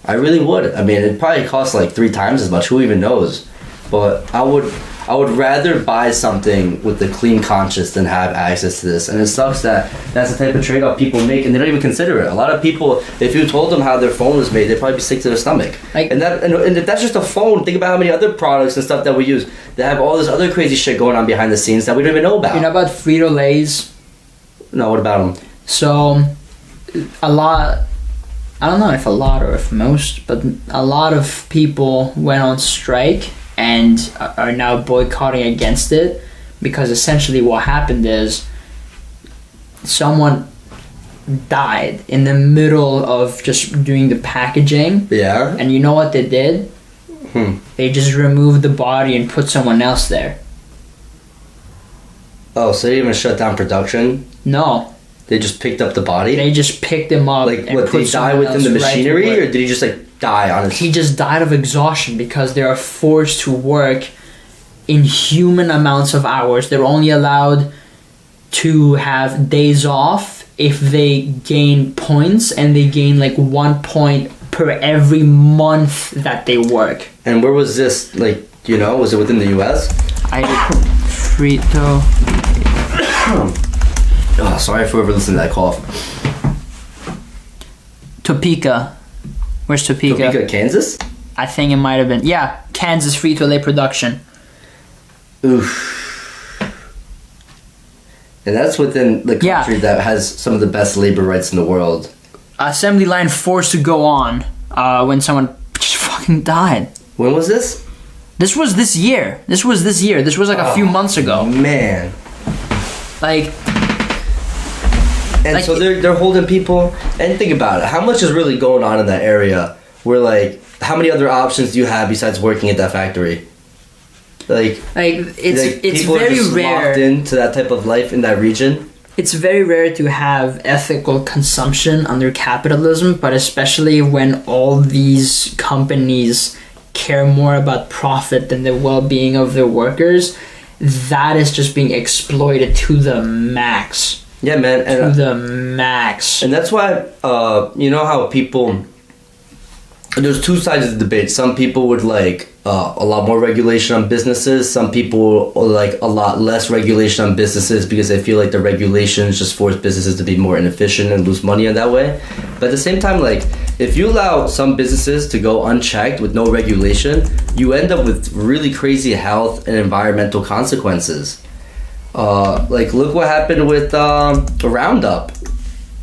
I really would. I mean, it probably costs like 3 times as much. Who even knows? But I would rather buy something with a clean conscience than have access to this. And it sucks that that's the type of trade-off people make, and they don't even consider it. A lot of people, if you told them how their phone was made, they'd probably be sick to their stomach. Like, and if that's just a phone, think about how many other products and stuff that we use that have all this other crazy shit going on behind the scenes that we don't even know about. you know about Frito-Lays? No, what about them? So, a lot, I don't know if a lot or if most, but a lot of people went on strike and are now boycotting against it, because essentially what happened is someone died in the middle of just doing the packaging. Yeah? And you know what they did? They just removed the body and put someone else there. Oh, so they didn't even shut down production? No. They just picked up the body? They just picked him up. Like, and what, put they die someone within else the right to machinery, work. or did he just, like, die on his... He just died of exhaustion because they are forced to work inhuman amounts of hours. They're only allowed to have days off if they gain points, and they gain like 1 point per every month that they work. And where was this, like, do you know? Was it within the U.S.? Frito. Oh, sorry for whoever listened to that cough. Topeka. Where's Topeka? Topeka, Kansas? I think it might have been. Yeah, Kansas Frito-Lay production. Oof. And that's within the country that has some of the best labor rights in the world. Assembly line forced to go on when someone just fucking died. When was this? This was this year. This was like a few months ago. Man. Like, and like, so they're holding people. And think about it. How much is really going on in that area? Where, like, how many other options do you have besides working at that factory? Like it's people very are just rare. locked into that type of life in that region. It's very rare to have ethical consumption under capitalism, but especially when all these companies care more about profit than the well-being of their workers, that is just being exploited to the max. Yeah, man. And, to the max. And that's why, you know how people... There's two sides of the debate. Some people would like a lot more regulation on businesses. Some people like a lot less regulation on businesses because they feel like the regulations just force businesses to be more inefficient and lose money in that way. But at the same time, like, if you allow some businesses to go unchecked with no regulation, you end up with really crazy health and environmental consequences. Like, look what happened with Roundup.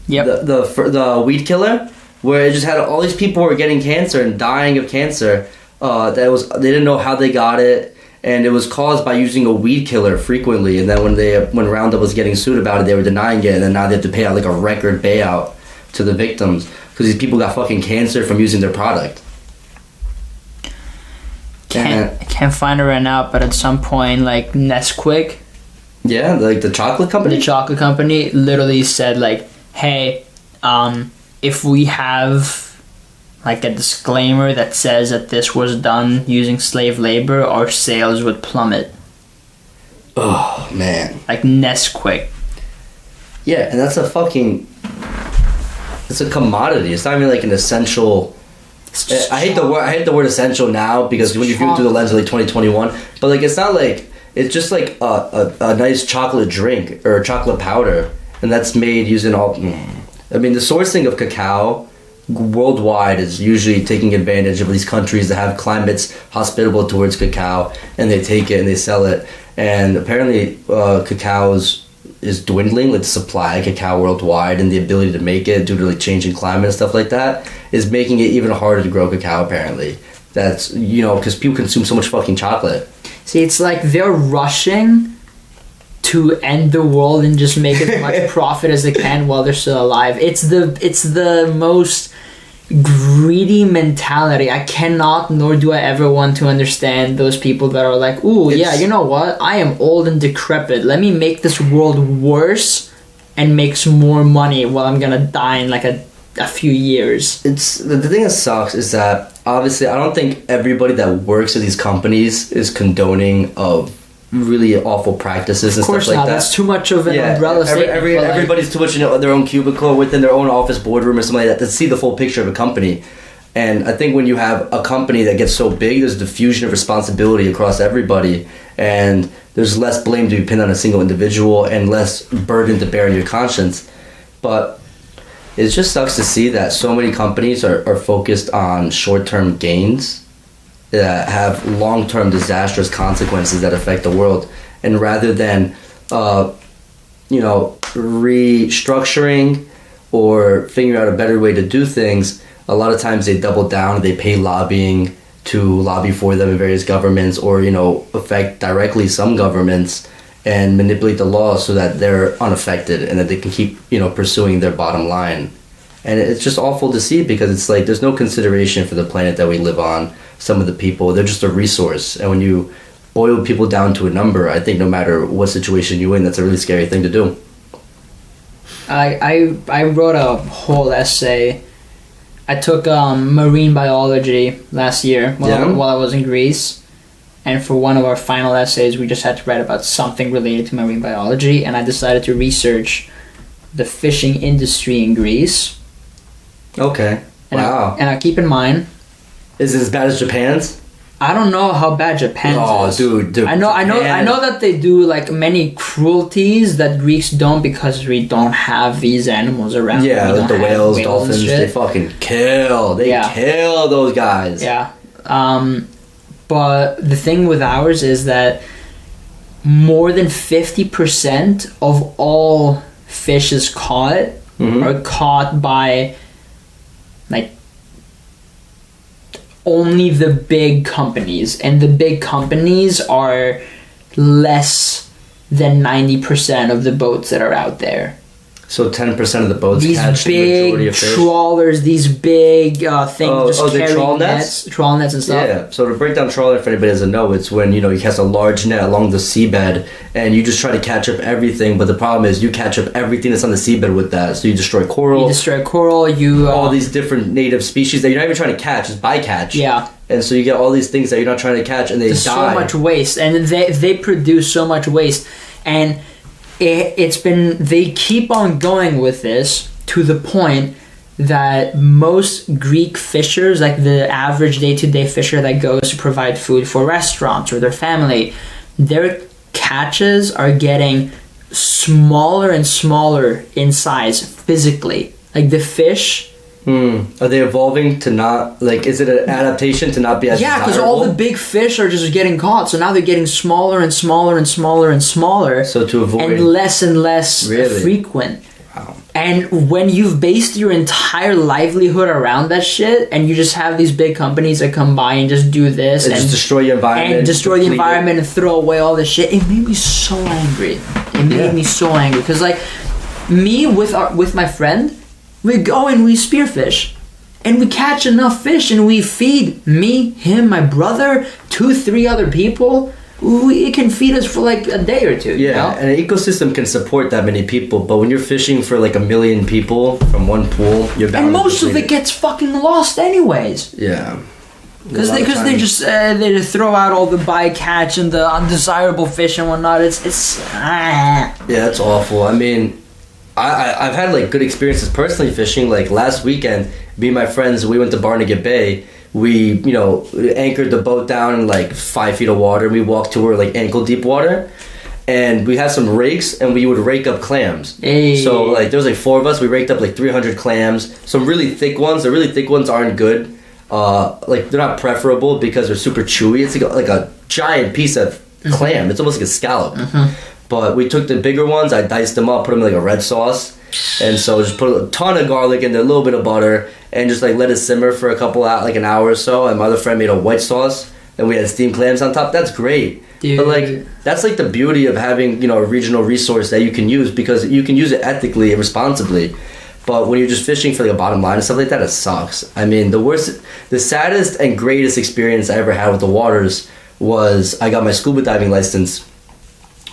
Yep. The weed killer, where it just had all these people who were getting cancer and dying of cancer. They didn't know how they got it, and it was caused by using a weed killer frequently. And then when Roundup was getting sued about it, they were denying it, and then now they have to pay out like a record payout to the victims because these people got fucking cancer from using their product. Can't find it right now, but at some point, like Nesquik, yeah, like the chocolate company, literally said like, "Hey, if we have like a disclaimer that says that this was done using slave labor, our sales would plummet." Oh man! Like Nesquik. Yeah, and that's it's a commodity. It's not even like an essential. I hate the word essential now because when you view it through the lens of like 2021, but like it's not like it's just like a nice chocolate drink or chocolate powder, and that's made using all. I mean, the sourcing of cacao worldwide is usually taking advantage of these countries that have climates hospitable towards cacao, and they take it and they sell it. And apparently, cacao is dwindling, like the supply of cacao worldwide, and the ability to make it due to like changing climate and stuff like that is making it even harder to grow cacao. Apparently, that's because people consume so much fucking chocolate. See, it's like they're rushing to end the world and just make as much profit as they can while they're still alive. It's the most greedy mentality. I cannot, nor do I ever want to understand those people that are like, ooh, yeah, you know what? I am old and decrepit. Let me make this world worse and make some more money while I'm gonna die in like a few years. It's the thing that sucks is that obviously I don't think everybody that works at these companies is condoning of really awful practices and stuff like that. That's too much of an umbrella statement. Everybody's too much in their own cubicle within their own office boardroom or something like that to see the full picture of a company. And I think when you have a company that gets so big, there's diffusion of responsibility across everybody, and there's less blame to be pinned on a single individual and less burden to bear on your conscience. But it just sucks to see that so many companies are focused on short-term gains that have long-term disastrous consequences that affect the world, and rather than restructuring or figuring out a better way to do things, a lot of times they double down and they pay lobbying to lobby for them in various governments, or affect directly some governments and manipulate the law so that they're unaffected and that they can keep pursuing their bottom line. And it's just awful to see because it's like there's no consideration for the planet that we live on. Some of the people, they're just a resource, and when you boil people down to a number, I think no matter what situation you're in, that's a really scary thing to do. I wrote a whole essay. I took marine biology last year while I was in Greece, and for one of our final essays we just had to write about something related to marine biology, and I decided to research the fishing industry in Greece. Okay. Wow. And I keep in mind, is it as bad as Japan's? I don't know how bad Japan's is. Oh, dude. I know that they do like many cruelties that Greeks don't because we don't have these animals around. Yeah, like the whales, dolphins, they fucking kill. They kill those guys. Yeah. But the thing with ours is that more than 50% of all fishes caught are caught by like only the big companies, and the big companies are less than 90% of the boats that are out there. So 10% of the boats catch the majority of fish? These big trawlers, these big things carrying trawl nets? Trawl nets and stuff. Yeah, so to break down trawler, if anybody doesn't know, it's when, you cast a large net along the seabed and you just try to catch up everything, but the problem is you catch up everything that's on the seabed with that. So you destroy coral. All these different native species that you're not even trying to catch, it's bycatch. Yeah. And so you get all these things that you're not trying to catch and There's die. So much waste, and they produce so much waste, and they keep on going with this to the point that most Greek fishers, like the average day-to-day fisher that goes to provide food for restaurants or their family, their catches are getting smaller and smaller in size physically. Like the fish... Are they evolving to not, like, is it an adaptation to not be as desirable? Because all the big fish are just getting caught, so now they're getting smaller and smaller and smaller and smaller. So to avoid... And less frequent. Wow. And when you've based your entire livelihood around that shit, and you just have these big companies that come by and just do this... And just destroy your environment. And destroy the environment and throw away all this shit. It made me so angry. It made me so angry. Because, like, me with my friend... We go and we spearfish, and we catch enough fish, and we feed me, him, my brother, 2-3 other people. It can feed us for like a day or two. Yeah, and an ecosystem can support that many people, but when you're fishing for like 1 million people from one pool, you're bound. And most of it gets fucking lost anyways. Yeah. Because they just throw out all the bycatch and the undesirable fish and whatnot. Yeah, it's awful. I mean, I've had like good experiences personally fishing. Like last weekend, me and my friends, we went to Barnegat Bay. We, anchored the boat down in like 5 feet of water. We walked to where like ankle deep water, and we had some rakes, and we would rake up clams. Hey. So like there was like 4 of us. We raked up like 300 clams. Some really thick ones. The really thick ones aren't good. Like they're not preferable because they're super chewy. It's like a giant piece of clam. It's almost like a scallop. But we took the bigger ones. I diced them up, put them in like a red sauce, and so just put a ton of garlic in there, a little bit of butter, and just like let it simmer for like an hour or so. And my other friend made a white sauce, and we had steamed clams on top. That's great. Dude. But like that's like the beauty of having a regional resource that you can use, because you can use it ethically and responsibly. But when you're just fishing for like a bottom line and stuff like that, it sucks. I mean, the saddest and greatest experience I ever had with the waters was I got my scuba diving license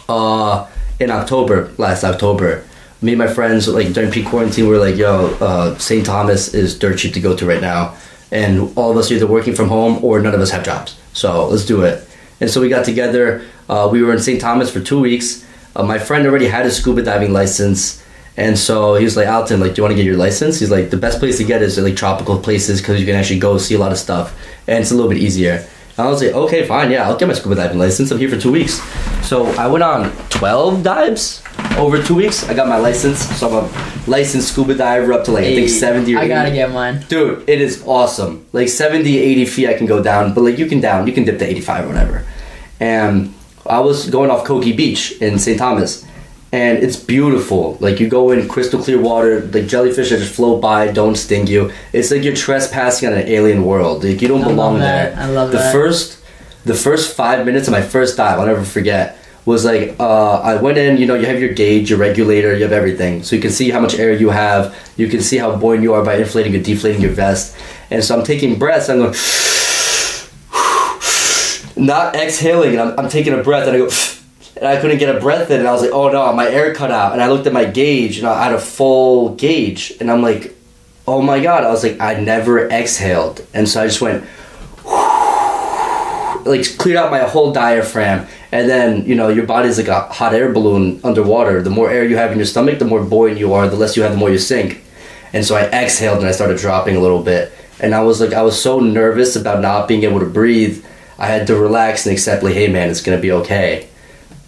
in last October. Me and my friends, like during peak quarantine, we were like, yo, St. Thomas is dirt cheap to go to right now. And all of us are either working from home or none of us have jobs. So let's do it. And so we got together. We were in St. Thomas for 2 weeks. My friend already had a scuba diving license. And so he was like, Alton, like, do you want to get your license? He's like, the best place to get is like tropical places because you can actually go see a lot of stuff. And it's a little bit easier. And I was like, okay, fine, yeah, I'll get my scuba diving license. I'm here for 2 weeks. So I went on 12 dives over 2 weeks. I got my license. So I'm a licensed scuba diver up to like, I think 70 or 80. I gotta get mine. Dude, it is awesome. Like 70, 80 feet I can go down. But like you can dip to 85 or whatever. And I was going off Koki Beach in St. Thomas. And it's beautiful. Like you go in crystal clear water, like jellyfish that just float by, don't sting you. It's like you're trespassing on an alien world. Like you don't belong there. I love that. The first 5 minutes of my first dive, I'll never forget, was like I went in. You have your gauge, your regulator, you have everything, so you can see how much air you have. You can see how buoyant you are by inflating or deflating your vest. And so I'm taking breaths. I'm going, not exhaling, and I'm taking a breath, and I go. And I couldn't get a breath in, and I was like, oh no, my air cut out. And I looked at my gauge, and I had a full gauge. And I'm like, oh my God. I was like, I never exhaled. And so I just went, like cleared out my whole diaphragm. And then, your body's like a hot air balloon underwater. The more air you have in your stomach, the more buoyant you are. The less you have, the more you sink. And so I exhaled, and I started dropping a little bit. And I was so nervous about not being able to breathe. I had to relax and accept, like, hey man, it's going to be okay.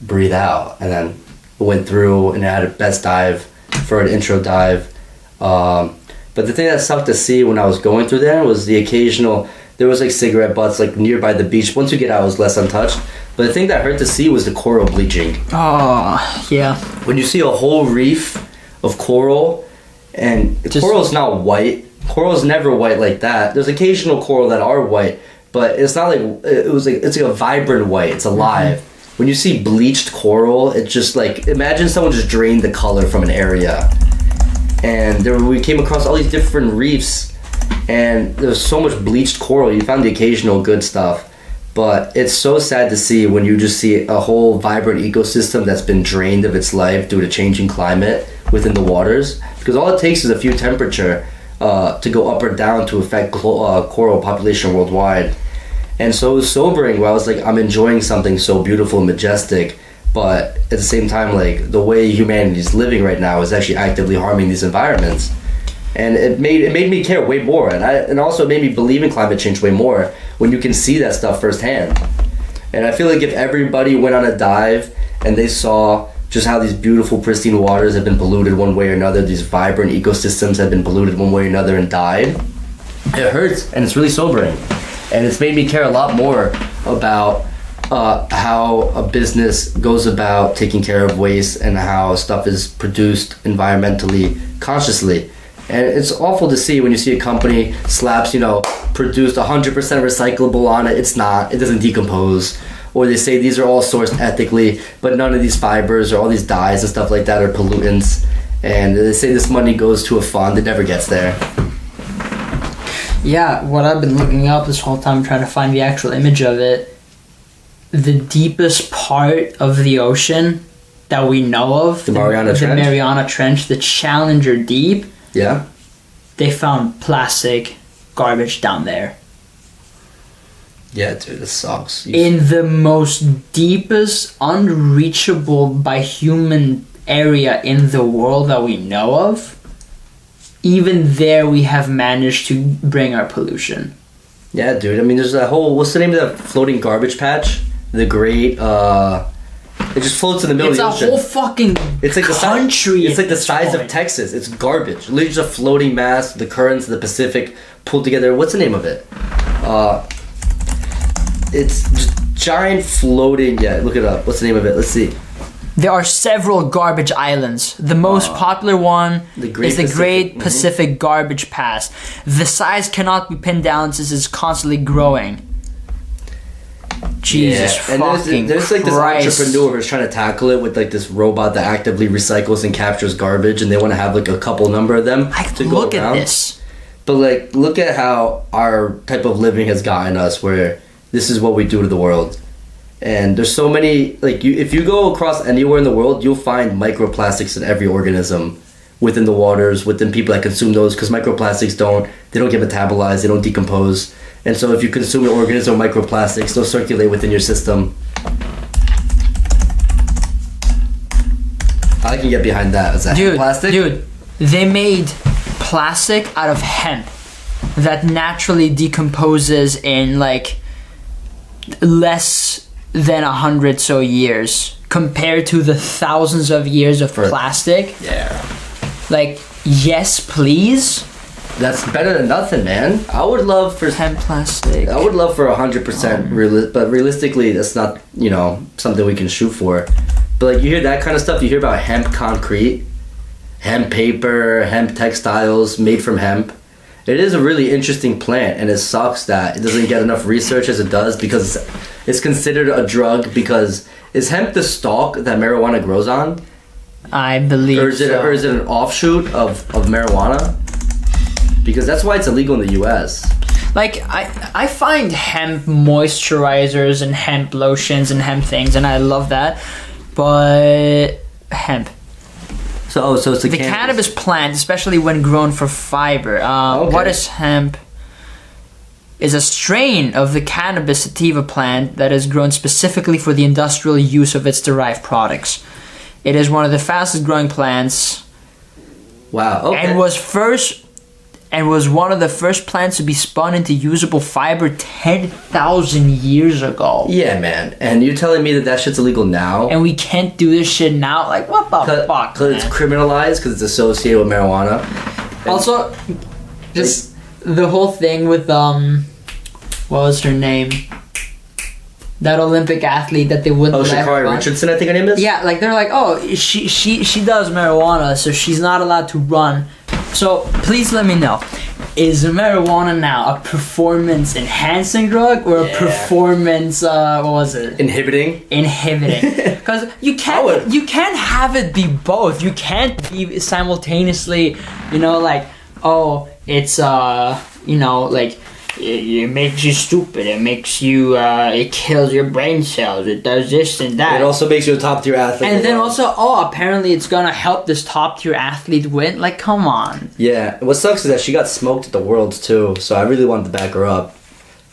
Breathe out. And then went through and I had a best dive for an intro dive. But the thing that sucked to see when I was going through there was the occasional, there was like cigarette butts like nearby the beach. Once you get out, it was less untouched. But the thing that hurt to see was the coral bleaching. Oh, yeah. When you see a whole reef of coral, and coral's not white. Coral's never white like that. There's occasional coral that are white, but it's not like, it's like a vibrant white. It's alive. Mm-hmm. When you see bleached coral, it's just like, imagine someone just drained the color from an area. And we came across all these different reefs, and there was so much bleached coral. You found the occasional good stuff, but it's so sad to see when you just see a whole vibrant ecosystem that's been drained of its life due to changing climate within the waters. Because all it takes is a few temperature to go up or down to affect coral population worldwide. And so it was sobering, where I was like, I'm enjoying something so beautiful and majestic, but at the same time, like, the way humanity is living right now is actually actively harming these environments. And it made me care way more, and also it made me believe in climate change way more when you can see that stuff firsthand. And I feel like if everybody went on a dive and they saw just how these beautiful pristine waters have been polluted one way or another, these vibrant ecosystems have been polluted one way or another and died, it hurts, and it's really sobering. And it's made me care a lot more about how a business goes about taking care of waste and how stuff is produced environmentally consciously. And it's awful to see when you see a company slaps, produced 100% recyclable on it. It's not. It doesn't decompose. Or they say these are all sourced ethically, but none of these fibers or all these dyes and stuff like that are pollutants. And they say this money goes to a fund. It never gets there. Yeah, what I've been looking up this whole time trying to find the actual image of it, the deepest part of the ocean that we know of, the Mariana Trench, the Challenger Deep, yeah, they found plastic garbage down there. Yeah, dude, it sucks. In the most deepest, unreachable by human area in the world that we know of, even there we have managed to bring our pollution. Yeah, dude. I mean, there's that whole, what's the name of that floating garbage patch? The Great, it just floats in the middle It's of the a ocean. whole fucking It's like country. It's like the at this size of point. Texas. It's garbage. Literally just a floating mass. The currents of the Pacific pulled together. What's the name of it? It's just giant floating. Yeah, look it up. What's the name of it? Let's see. There are several garbage islands. The most popular one The Great is the Pacific. Great Pacific Garbage Pass. The size cannot be pinned down since it's constantly growing. Jesus and fucking there's like this Christ. entrepreneur who's trying to tackle it with like this robot that actively recycles and captures garbage, and they want to have like a couple number of them to go Look around. at this. But like, look at how our type of living has gotten us, where this is what we do to the world. And there's so many, like, if you go across anywhere in the world, you'll find microplastics in every organism, within the waters, within people that consume those, because microplastics don't get metabolized, they don't decompose. And so if you consume an organism with microplastics, they'll circulate within your system. I can get behind that. Is that plastic? Dude, they made plastic out of hemp that naturally decomposes in like less than 100 so years compared to the thousands of years of plastic. Yeah. Like, yes, please. That's better than nothing, man. I would love for Hemp plastic. I would love for 100%, but realistically, that's not, something we can shoot for. But like, you hear that kind of stuff. You hear about hemp concrete, hemp paper, hemp textiles made from hemp. It is a really interesting plant, and it sucks that it doesn't get enough research as it does, because it's considered a drug. Because is hemp the stalk that marijuana grows on? I believe Or is it an offshoot of marijuana? Because that's why it's illegal in the U.S. Like, I find hemp moisturizers and hemp lotions and hemp things, and I love that. But hemp. So it's The cannabis plant, especially when grown for fiber. Okay. What is hemp? Is a strain of the cannabis sativa plant that is grown specifically for the industrial use of its derived products. It is one of the fastest growing plants. Wow. Okay. And was one of the first plants to be spun into usable fiber 10,000 years ago. Yeah, man. And you're telling me that shit's illegal now? And we can't do this shit now? Like, what the fuck, Because it's criminalized, because it's associated with marijuana. Also, just the whole thing with, what was her name? That Olympic athlete that they wouldn't let her Sha'Carri run. Richardson, I think her name is? Yeah, like, they're like, oh, she does marijuana, so she's not allowed to run. So, please let me know. Is marijuana now a performance enhancing drug or a performance what was it? Inhibiting. Because you can't have it be both. You can't be simultaneously, like, oh, it's like, it makes you stupid. It makes you it kills your brain cells. It does this and that. It also makes you a top tier athlete. And then also, apparently it's gonna help this top tier athlete win. Like, come on. Yeah. What sucks is that she got smoked at the Worlds too, so I really wanted to back her up.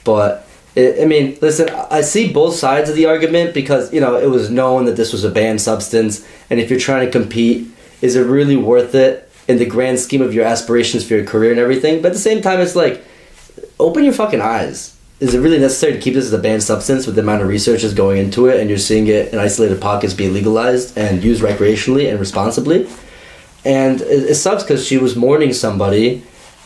But, listen, I see both sides of the argument, because, it was known that this was a banned substance, and if you're trying to compete, is it really worth it in the grand scheme of your aspirations for your career and everything? But at the same time, it's like, open your fucking eyes. Is it really necessary to keep this as a banned substance with the amount of research that's going into it, and you're seeing it in isolated pockets be legalized and used recreationally and responsibly? And it sucks, because she was mourning somebody,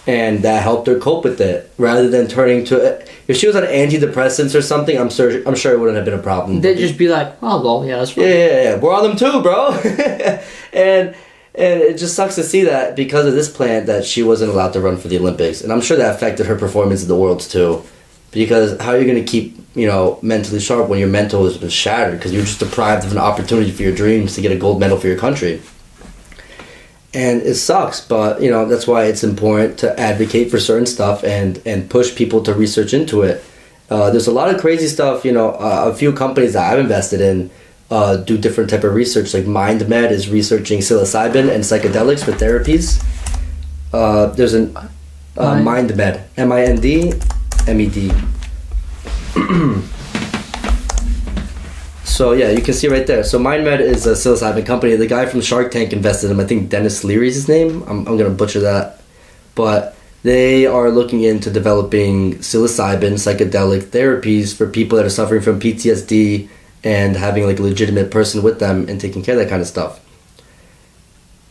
and that helped her cope with it, rather than turning to... If she was on antidepressants or something, I'm sure it wouldn't have been a problem. They'd just be like, oh, well, yeah, that's fine. Yeah. We're on them too, bro. And it just sucks to see that because of this plant that she wasn't allowed to run for the Olympics. And I'm sure that affected her performance at the Worlds too. Because how are you going to keep, mentally sharp when your mental has been shattered? Because you're just deprived of an opportunity for your dreams to get a gold medal for your country. And it sucks, but, that's why it's important to advocate for certain stuff and push people to research into it. There's a lot of crazy stuff, a few companies that I've invested in do different type of research. Like MindMed is researching psilocybin and psychedelics for therapies. There's an MindMed, MindMed. So yeah, you can see right there. So MindMed is a psilocybin company. The guy from Shark Tank invested in him. I think Dennis Leary is his name. I'm gonna butcher that, but they are looking into developing psilocybin psychedelic therapies for people that are suffering from PTSD and having like a legitimate person with them and taking care of that kind of stuff.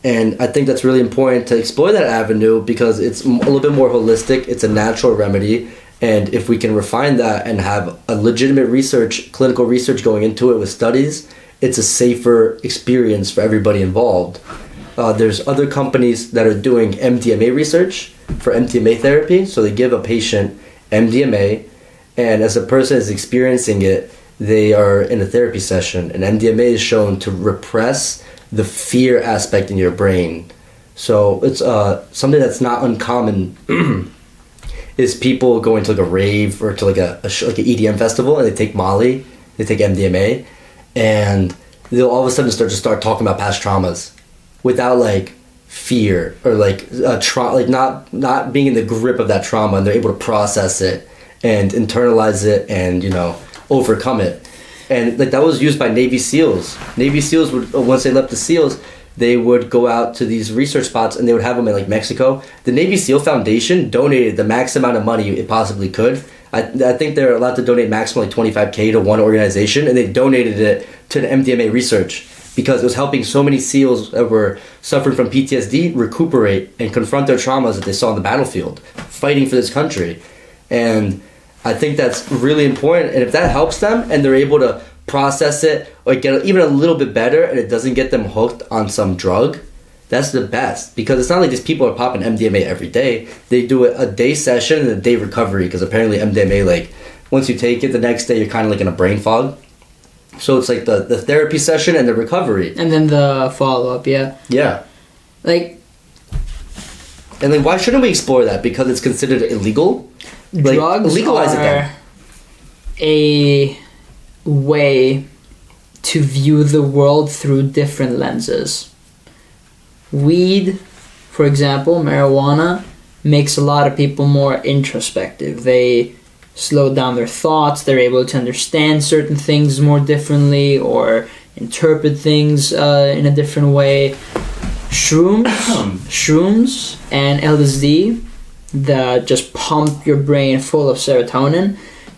And I think that's really important to explore that avenue because it's a little bit more holistic. It's a natural remedy. And if we can refine that and have a legitimate clinical research going into it with studies, it's a safer experience for everybody involved. There's other companies that are doing MDMA research for MDMA therapy. So they give a patient MDMA, and as a person is experiencing it, they are in a therapy session. And MDMA is shown to repress the fear aspect in your brain. So it's something that's not uncommon is people going to like a rave or to like an EDM festival and they take Molly, they take MDMA, and they'll all of a sudden start talking about past traumas without like fear or like not being in the grip of that trauma, and they're able to process it and internalize it and overcome it. And like that was used by Navy SEALs. Navy SEAls would, once they left the SEAls, they would go out to these research spots and they would have them in like Mexico. The Navy SEAL Foundation donated the max amount of money it possibly could. I think they're allowed to donate maximum like $25K to one organization, and they donated it to the MDMA research because it was helping so many SEALs that were suffering from PTSD recuperate and confront their traumas that they saw on the battlefield, fighting for this country. And I think that's really important. And if that helps them and they're able to process it or get even a little bit better and it doesn't get them hooked on some drug, that's the best. Because it's not like these people are popping MDMA every day. They do a day session and a day recovery, because apparently MDMA, like once you take it the next day, you're kind of like in a brain fog. So it's like the therapy session and the recovery. And then the follow-up, yeah. Yeah. Like... And then why shouldn't we explore that? Because it's considered illegal? Like, drugs legalize it are then. A way to view the world through different lenses. Weed, for example, marijuana, makes a lot of people more introspective. They slow down their thoughts. They're able to understand certain things more differently or interpret things in a different way. Shrooms and LSD that just pump your brain full of serotonin,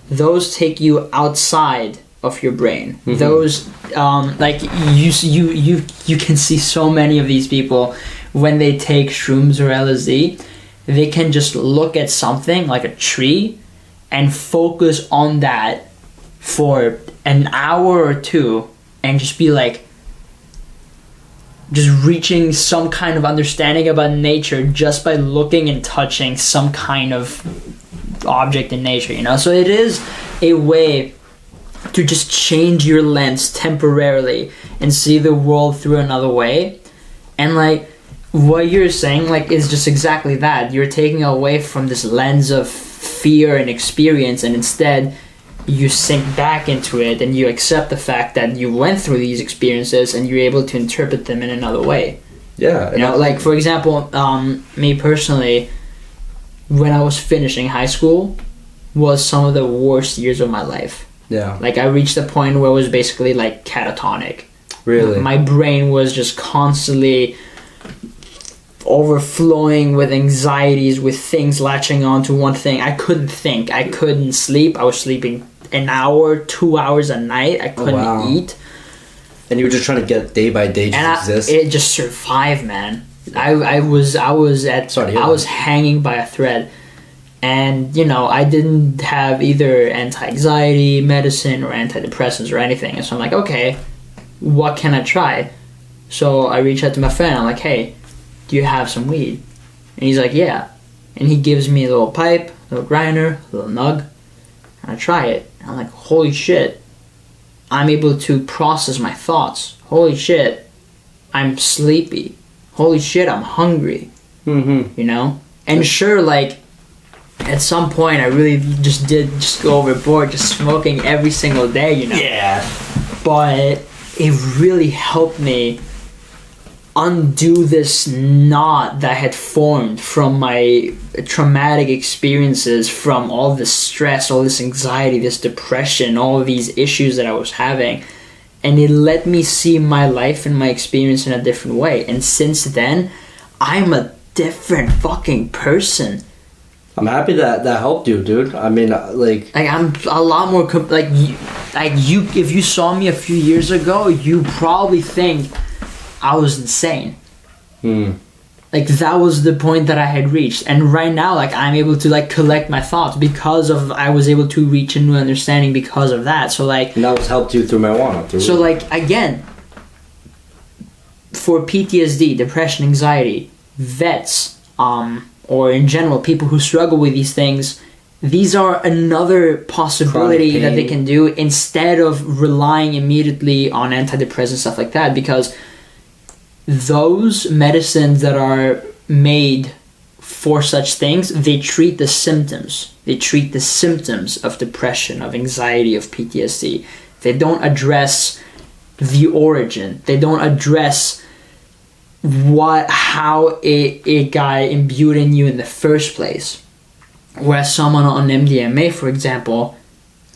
those take you outside of your brain. Mm-hmm. Those like you can see so many of these people when they take shrooms or LSD, they can just look at something like a tree and focus on that for an hour or two and just be like just reaching some kind of understanding about nature just by looking and touching some kind of object in nature, So it is a way to just change your lens temporarily and see the world through another way. And like what you're saying is just exactly that. You're taking away from this lens of fear and experience, and instead you sink back into it and you accept the fact that you went through these experiences and you're able to interpret them in another way. Yeah. Like for example, me personally, when I was finishing high school was some of the worst years of my life. Yeah. Like I reached a point where it was basically like catatonic. Really? My brain was just constantly overflowing with anxieties, with things latching on to one thing. I couldn't think. I couldn't sleep. I was sleeping an hour, 2 hours a night. I couldn't eat. And you were just trying to get day by day exist? It just survived, man. I was hanging by a thread. And, I didn't have either anti-anxiety medicine or antidepressants or anything. And so I'm like, okay, what can I try? So I reach out to my friend. I'm like, hey, do you have some weed? And he's like, yeah. And he gives me a little pipe, a little grinder, a little nug. And I try it. And I'm like, holy shit. I'm able to process my thoughts. Holy shit. I'm sleepy. Holy shit, I'm hungry. Mm-hmm. And sure, like, at some point I really just go overboard, just smoking every single day, Yeah. But it really helped me undo this knot that had formed from my traumatic experiences, from all this stress, all this anxiety, this depression, all of these issues that I was having. and it let me see my life and my experience in a different way. And since then, I'm a different fucking person. I'm happy that helped you, dude. I mean, like I'm a lot more you. If you saw me a few years ago, you probably think I was insane. Like that was the point that I had reached, and right now, like I'm able to like collect my thoughts because of I was able to reach a new understanding because of that. So like, and that was helped you through marijuana. So like again, for PTSD, depression, anxiety, vets, or in general people who struggle with these things, these are another possibility that they can do instead of relying immediately on antidepressants, stuff like that, because those medicines that are made for such things, they treat the symptoms. They treat the symptoms of depression, of anxiety, of PTSD. They don't address the origin. They don't address how it got imbued in you in the first place. Whereas someone on MDMA, for example,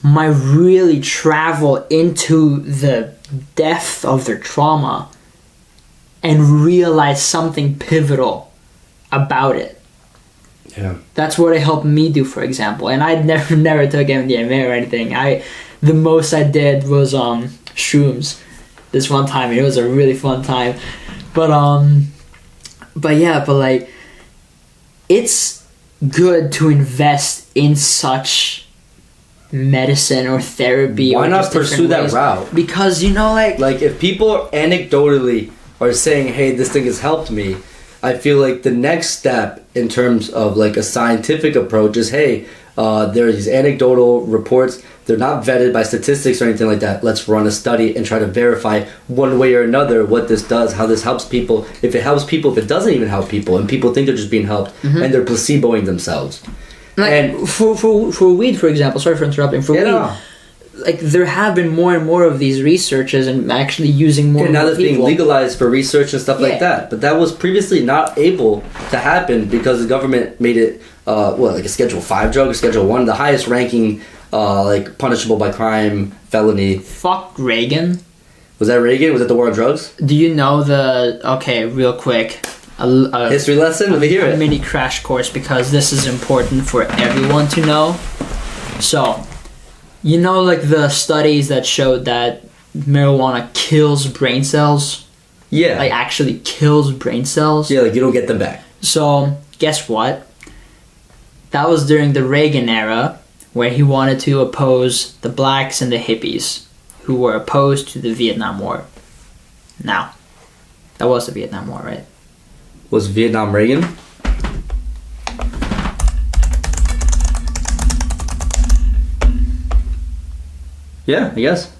might really travel into the depth of their trauma and realize something pivotal about it. Yeah. That's what it helped me do, for example. And I'd never took MDMA or anything. The most I did was shrooms this one time, and it was a really fun time. But like, it's good to invest in such medicine or therapy. Why or not just pursue different that ways. route? Because like if people anecdotally are saying, hey, this thing has helped me, I feel like the next step in terms of like a scientific approach is, hey, there are these anecdotal reports, they're not vetted by statistics or anything like that. Let's run a study and try to verify one way or another what this does, how this helps people. If it helps people, if it doesn't even help people, and people think they're just being helped, and they're placeboing themselves. like, And for weed, for example, sorry for interrupting, weed, like there have been more and more of these researches and actually using more and now more that's being people. legalized for research and stuff like that. But that was previously not able to happen because the government made it like a Schedule 5 drug, or Schedule 1, the highest ranking like punishable by crime felony. Fuck Reagan. Was that Reagan? Was it the war on drugs? Do you know real quick, a History lesson? Let me hear it. mini crash course, because this is important for everyone to know. So, you know, like the studies that showed that marijuana kills brain cells? Yeah. Like actually kills brain cells? Yeah, like you don't get them back. So, guess what? That was during the Reagan era, where he wanted to oppose the blacks and the hippies, who were opposed to the Vietnam War. Now, that was the Vietnam War, right? Was Vietnam Reagan? Yeah, I guess.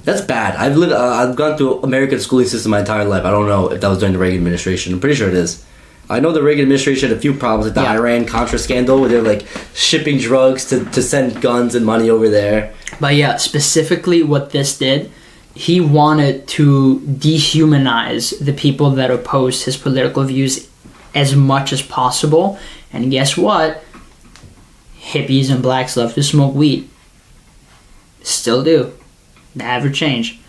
That's bad. I've gone through American schooling system my entire life. I don't know if that was during the Reagan administration. I'm pretty sure it is. I know the Reagan administration had a few problems, like the Iran-Contra scandal, where they're like shipping drugs to send guns and money over there. But yeah, specifically what this did, he wanted to dehumanize the people that opposed his political views as much as possible. And guess what? Hippies and blacks love to smoke weed. Still do. Never change.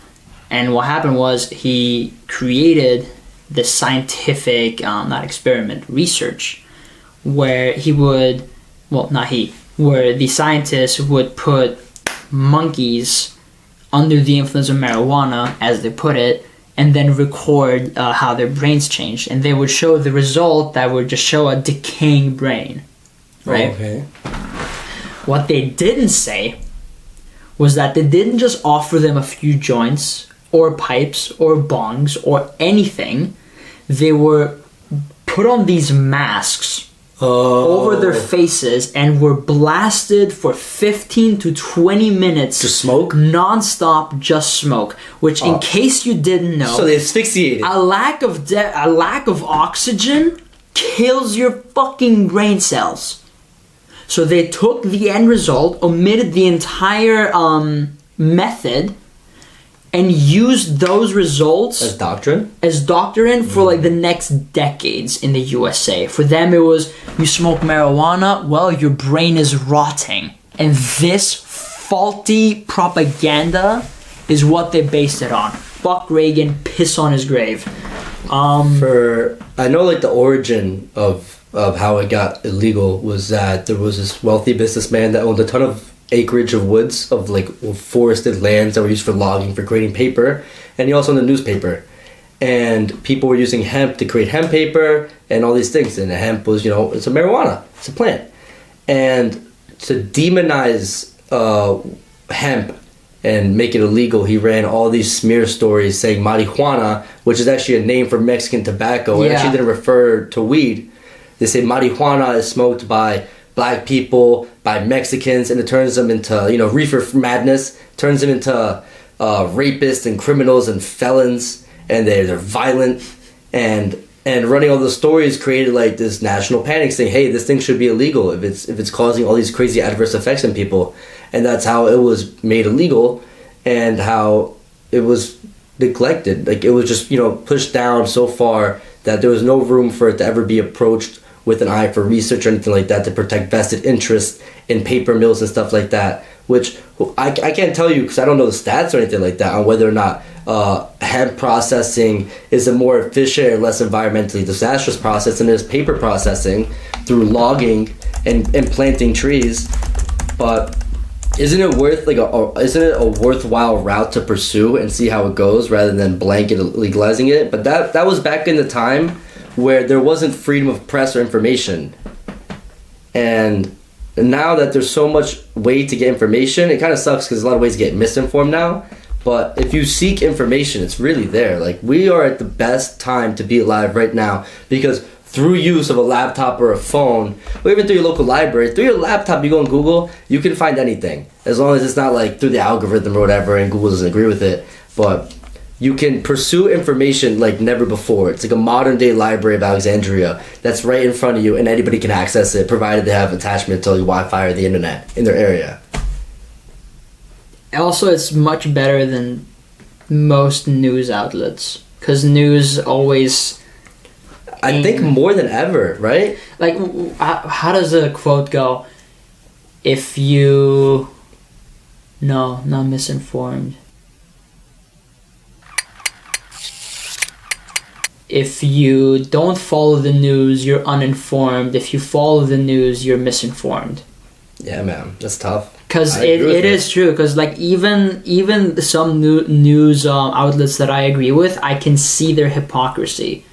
And what happened was he created the scientific, not experiment, research, where where the scientists would put monkeys under the influence of marijuana, as they put it, and then record how their brains changed. And they would show the result that would just show a decaying brain. Right? Okay. What they didn't say was that they didn't just offer them a few joints or pipes or bongs or anything. They were put on these masks over their faces and were blasted for 15 to 20 minutes to smoke non-stop, just smoke, which in case you didn't know, so they asphyxiated. a lack of oxygen kills your fucking brain cells. So they took the end result, omitted the entire method, and used those results As doctrine for like the next decades in the USA. For them it was, you smoke marijuana, well, your brain is rotting. And this faulty propaganda is what they based it on. Fuck Reagan, piss on his grave. I know like the origin of how it got illegal was that there was this wealthy businessman that owned a ton of acreage of woods, of like forested lands that were used for logging, for creating paper, and he also owned a newspaper. And people were using hemp to create hemp paper and all these things. And the hemp was, it's a marijuana, it's a plant. And to demonize hemp and make it illegal, he ran all these smear stories saying marijuana, which is actually a name for Mexican tobacco. It actually didn't refer to weed. They say marijuana is smoked by black people, by Mexicans, and it turns them into, reefer madness, turns them into rapists and criminals and felons, and they're violent. And running all those stories created like this national panic saying, hey, this thing should be illegal if it's causing all these crazy adverse effects on people. And that's how it was made illegal, and how it was neglected. Like, it was just, pushed down so far that there was no room for it to ever be approached with an eye for research or anything like that to protect vested interest in paper mills and stuff like that, which I can't tell you because I don't know the stats or anything like that on whether or not hemp processing is a more efficient or less environmentally disastrous process than is paper processing through logging and planting trees. But isn't it a worthwhile route to pursue and see how it goes rather than blanket legalizing it? But that was back in the time where there wasn't freedom of press or information. And now that there's so much way to get information, it kind of sucks because a lot of ways to get misinformed now. But if you seek information, it's really there. Like, we are at the best time to be alive right now because through use of a laptop or a phone, or even through your local library, through your laptop, you go on Google, you can find anything. As long as it's not like through the algorithm or whatever and Google doesn't agree with it. But you can pursue information like never before. It's like a modern day Library of Alexandria that's right in front of you and anybody can access it provided they have attachment to like Wi-Fi or the internet in their area. Also, it's much better than most news outlets because news always... I think more than ever, right? Like, how does the quote go? If you... No, not misinformed. If you don't follow the news, you're uninformed. If you follow the news, you're misinformed. Yeah, man, that's tough. Because it is true. Because like even some news outlets that I agree with, I can see their hypocrisy.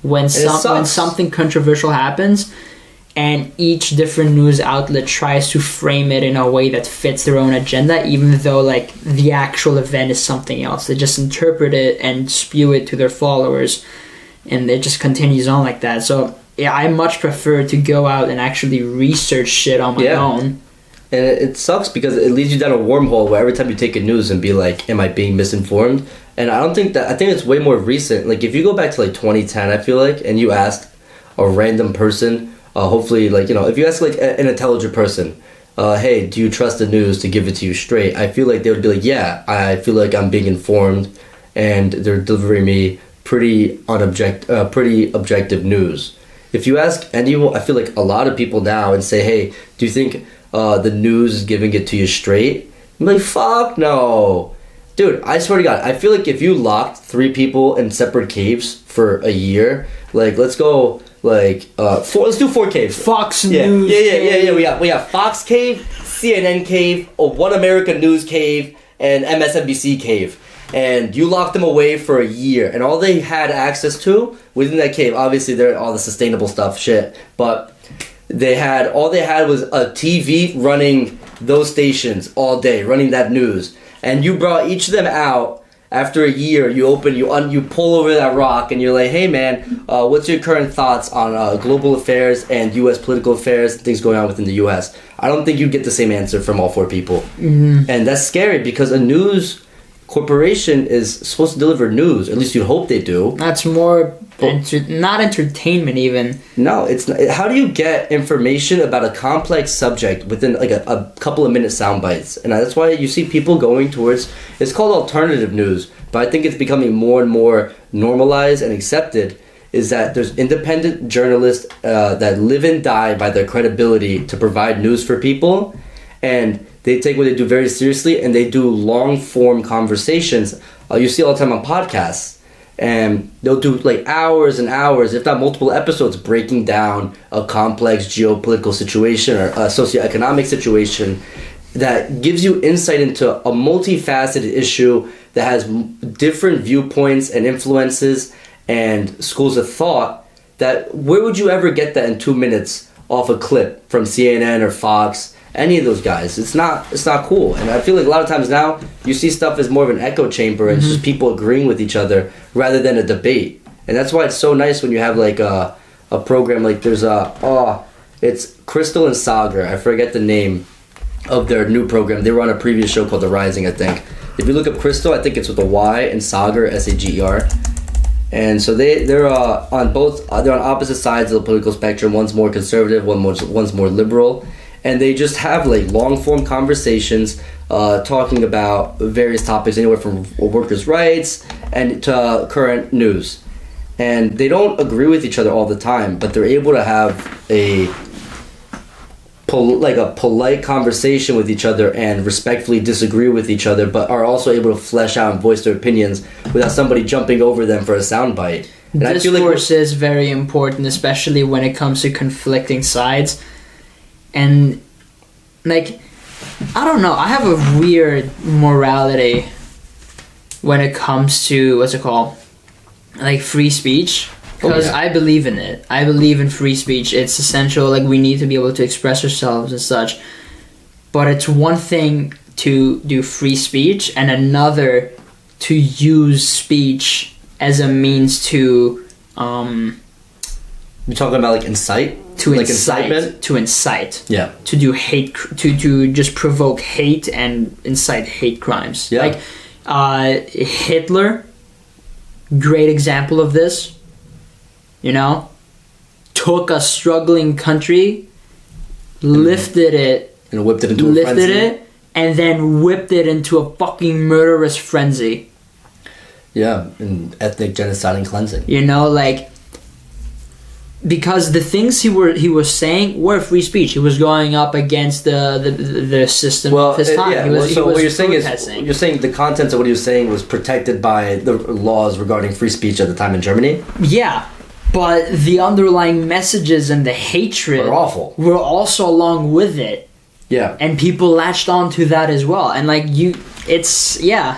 When something controversial happens, and each different news outlet tries to frame it in a way that fits their own agenda, even though like the actual event is something else. They just interpret it and spew it to their followers, and it just continues on like that. So yeah, I much prefer to go out and actually research shit on my own. And it sucks because it leads you down a wormhole where every time you take a news and be like, am I being misinformed? And I think it's way more recent. Like, if you go back to like 2010, I feel like, and you asked a random person, hopefully like, if you ask like an intelligent person, hey, do you trust the news to give it to you straight? I feel like they would be like, yeah, I feel like I'm being informed and they're delivering me pretty objective news. If you ask anyone, I feel like a lot of people now and say, hey, do you think the news is giving it to you straight? I'm like, fuck no. Dude, I swear to God, I feel like if you locked 3 people in separate caves for a year, like, let's go, like, let's do 4 caves. Fox News. Yeah. We got Fox Cave, CNN Cave, One American News Cave, and MSNBC Cave. And you locked them away for a year, and all they had access to within that cave, obviously they're all the sustainable stuff, shit, but all they had was a TV running those stations all day, running that news. And you brought each of them out after a year. You pull over that rock and you're like, hey man, what's your current thoughts on global affairs and U.S. political affairs and things going on within the U.S.? I don't think you get the same answer from all 4 people. Mm-hmm. And that's scary because a news corporation is supposed to deliver news. At least you'd hope they do. That's more not entertainment even. No, it's not. How do you get information about a complex subject within like a couple of minute sound bites? And that's why you see people going towards, it's called alternative news, but I think it's becoming more and more normalized and accepted, is that there's independent journalists that live and die by their credibility to provide news for people. And they take what they do very seriously, and they do long form conversations. You see all the time on podcasts, and they'll do like hours and hours, if not multiple episodes, breaking down a complex geopolitical situation or a socioeconomic situation that gives you insight into a multifaceted issue that has different viewpoints and influences and schools of thought. That where would you ever get that in 2 minutes off a clip from CNN or Fox? Any of those guys, it's not cool. And I feel like a lot of times now you see stuff as more of an echo chamber and it's just people agreeing with each other rather than a debate. And that's why it's so nice when you have like a program like it's Crystal and Sagar. I forget the name of their new program. They were on a previous show called The Rising, I think. If you look up Crystal, I think it's with a Y, and Sagar, Sager. And so they're on opposite sides of the political spectrum. One's more conservative, one's more liberal. And they just have like long form conversations talking about various topics, anywhere from workers' rights and to current news. And they don't agree with each other all the time, but they're able to have a polite conversation with each other and respectfully disagree with each other, but are also able to flesh out and voice their opinions without somebody jumping over them for a soundbite. Discourse is very important, especially when it comes to conflicting sides. And, like, I don't know, I have a weird morality when it comes to, like, free speech. Because I believe in it. I believe in free speech. It's essential, like, we need to be able to express ourselves and such. But it's one thing to do free speech and another to use speech as a means to, You're talking about, like, incite? To like incitement? To incite. Yeah. To do hate, to just provoke hate and incite hate crimes. Yeah. Like, Hitler, great example of this, you know? Took a struggling country, lifted it, and whipped it into a frenzy. And then whipped it into a fucking murderous frenzy. Yeah, and ethnic genocide and cleansing. You know, like, because the things he was saying were free speech. He was going up against the system of his time. What you're saying is, you're saying the contents of what he was saying was protected by the laws regarding free speech at the time in Germany? Yeah, but the underlying messages and the hatred were awful. Were also along with it. Yeah. And people latched on to that as well. And like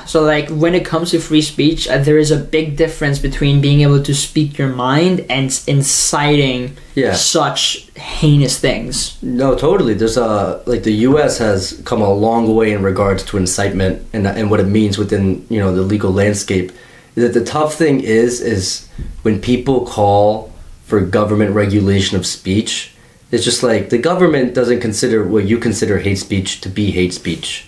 so like when it comes to free speech, there is a big difference between being able to speak your mind and inciting such heinous things. No, totally. There's like the U.S. has come a long way in regards to incitement and what it means within, you know, the legal landscape. That the tough thing is when people call for government regulation of speech. It's just like the government doesn't consider what you consider hate speech to be hate speech.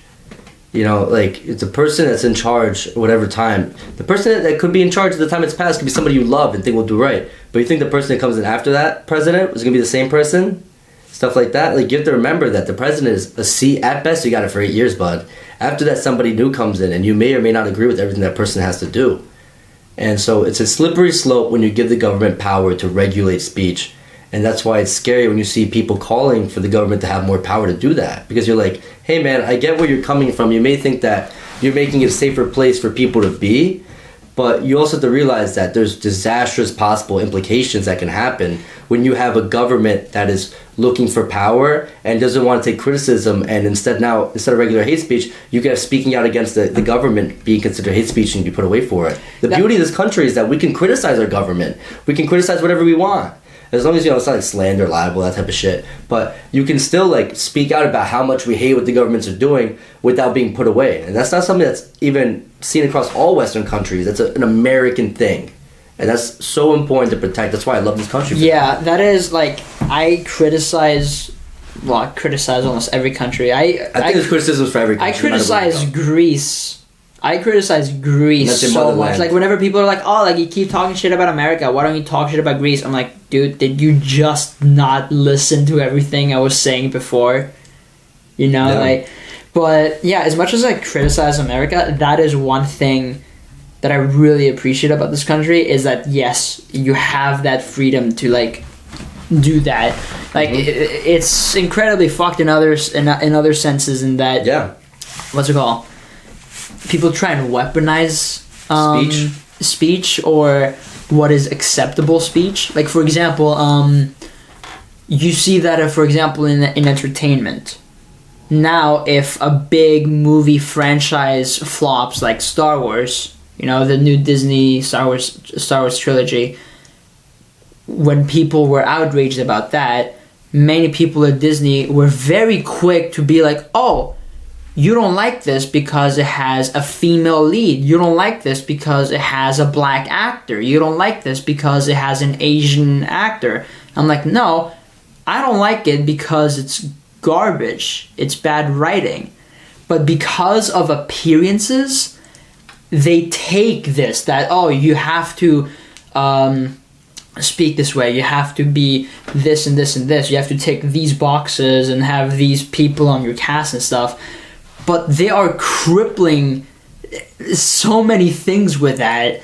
You know, like, it's the person that's in charge at whatever time. The person that could be in charge at the time it's passed could be somebody you love and think will do right. But you think the person that comes in after that president is going to be the same person? Stuff like that. Like, you have to remember that the president is a seat. At best, you got it for 8 years, bud. After that, somebody new comes in, and you may or may not agree with everything that person has to do. And so it's a slippery slope when you give the government power to regulate speech. And that's why it's scary when you see people calling for the government to have more power to do that. Because you're like, hey man, I get where you're coming from. You may think that you're making it a safer place for people to be, but you also have to realize that there's disastrous possible implications that can happen when you have a government that is looking for power and doesn't want to take criticism, and instead of regular hate speech, you get speaking out against the government being considered hate speech and be put away for it. The beauty of this country is that we can criticize our government. We can criticize whatever we want. As long as, you know, it's not like slander, libel, that type of shit. But you can still, like, speak out about how much we hate what the governments are doing without being put away. And that's not something that's even seen across all Western countries. That's an American thing. And that's so important to protect. That's why I love this country. Yeah, that is, like, I criticize almost every country. I think there's criticisms for every country. I criticize Greece. I criticize Greece so much. Like, whenever people are like, oh, like, you keep talking shit about America, why don't you talk shit about Greece? I'm like, dude, did you just not listen to everything I was saying before? You know, like, but yeah, as much as I criticize America, that is one thing that I really appreciate about this country, is that, yes, you have that freedom to, like, do that. Like it's incredibly fucked in other senses. In that, what's it called? People try and weaponize speech or what is acceptable speech. Like for example, you see that for example in entertainment. Now, if a big movie franchise flops, like Star Wars, you know, the new Disney Star Wars trilogy, when people were outraged about that, many people at Disney were very quick to be like, oh, you don't like this because it has a female lead. You don't like this because it has a black actor. You don't like this because it has an Asian actor. I'm like, no, I don't like it because it's garbage. It's bad writing. But because of appearances, they take this, that, oh, you have to speak this way, you have to be this and this and this, you have to tick these boxes and have these people on your cast and stuff. But they are crippling so many things with that.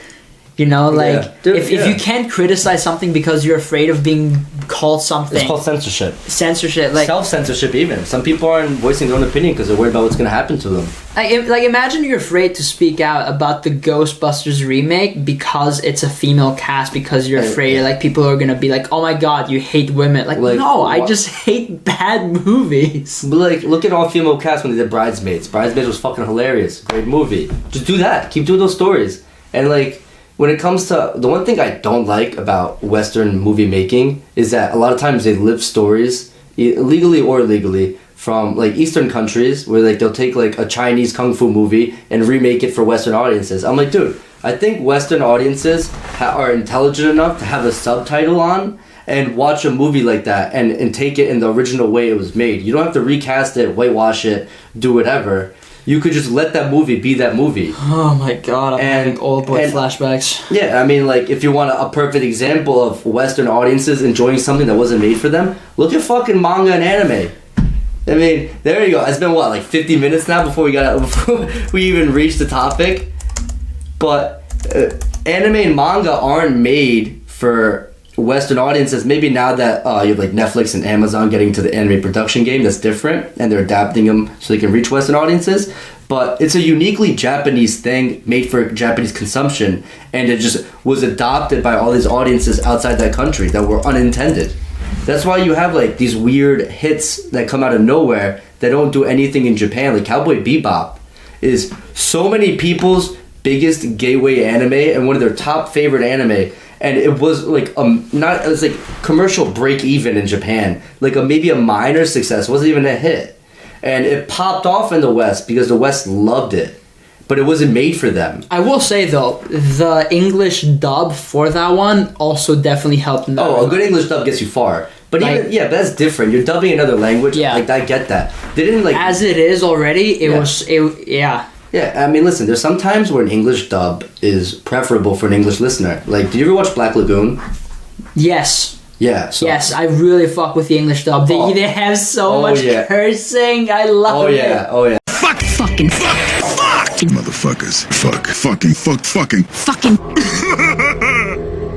You know, like, if you can't criticize something because you're afraid of being called something... It's called censorship. Censorship, like... Self-censorship, even. Some people aren't voicing their own opinion because they're worried about what's going to happen to them. Like, imagine you're afraid to speak out about the Ghostbusters remake because it's a female cast, because you're afraid, like, people are going to be like, oh my god, you hate women. Like no, I just hate bad movies. But, like, look at all female cast when they did Bridesmaids. Bridesmaids was fucking hilarious. Great movie. Just do that. Keep doing those stories. And, like... When it comes to... The one thing I don't like about Western movie making is that a lot of times they lift stories, legally or illegally, from, like, Eastern countries, where, like, they'll take, like, a Chinese kung fu movie and remake it for Western audiences. I'm like, dude, I think Western audiences are intelligent enough to have a subtitle on and watch a movie like that and take it in the original way it was made. You don't have to recast it, whitewash it, do whatever. You could just let that movie be that movie. Oh my god, I'm having old boy flashbacks. Yeah, I mean, like, if you want a perfect example of Western audiences enjoying something that wasn't made for them, look at fucking manga and anime. I mean, there you go. It's been, what, like 50 minutes now before we even reached the topic? But anime and manga aren't made for Western audiences. Maybe now that you have like Netflix and Amazon getting to the anime production game, that's different, and they're adapting them so they can reach Western audiences. But it's a uniquely Japanese thing made for Japanese consumption, and it just was adopted by all these audiences outside that country that were unintended. That's why you have like these weird hits that come out of nowhere that don't do anything in Japan. Like Cowboy Bebop is so many people's biggest gateway anime and one of their top favorite anime. And it was like it was like commercial break even in Japan, like maybe a minor success, wasn't even a hit, and it popped off in the West because the West loved it, but it wasn't made for them. I will say though, the English dub for that one also definitely helped. In that a good English dub gets you far, but like, even but that's different. You're dubbing another language. Yeah, like I get that. They didn't like as it is already. Yeah, I mean, listen, there's some times where an English dub is preferable for an English listener. Like, do you ever watch Black Lagoon? Yes. Yeah. So. Yes, I really fuck with the English dub. They have so much cursing. I love it. Oh yeah. Fuck. Fucking. Fuck. Fuck. Motherfuckers. Fuck. Fucking. Fuck. Fucking. Fucking.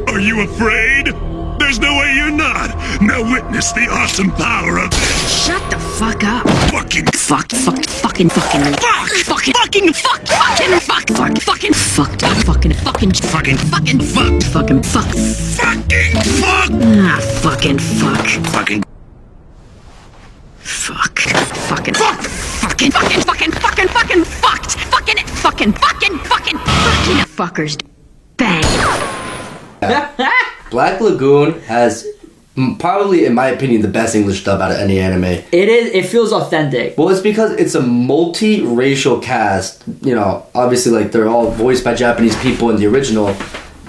Are you afraid? There's no way you're not. Now witness the awesome power of this. Shut the fuck up. Fucking. Fuck. Fuck. Fucking. Fucking. Fuck. Fucking. Fucking. Fuck. Fucking. Fuck. Fuck. Fucking. Fuck. Fucking. Fucking. Fucking. Fucking. Fuck. Fucking. Fuck. Fucking. Fuck. Ah. Fucking. Fuck. Fucking. Fuck. Fucking. Fuck. Fucking. Fucking. Fucking. Fucking. Fucking. Fucked. Fucking. Fucking. Fucking. Fucking. Fucking. Fuckers. Bang. Black Lagoon has probably, in my opinion, the best English dub out of any anime. It is. It feels authentic. Well, it's because it's a multi-racial cast. You know, obviously, like, they're all voiced by Japanese people in the original,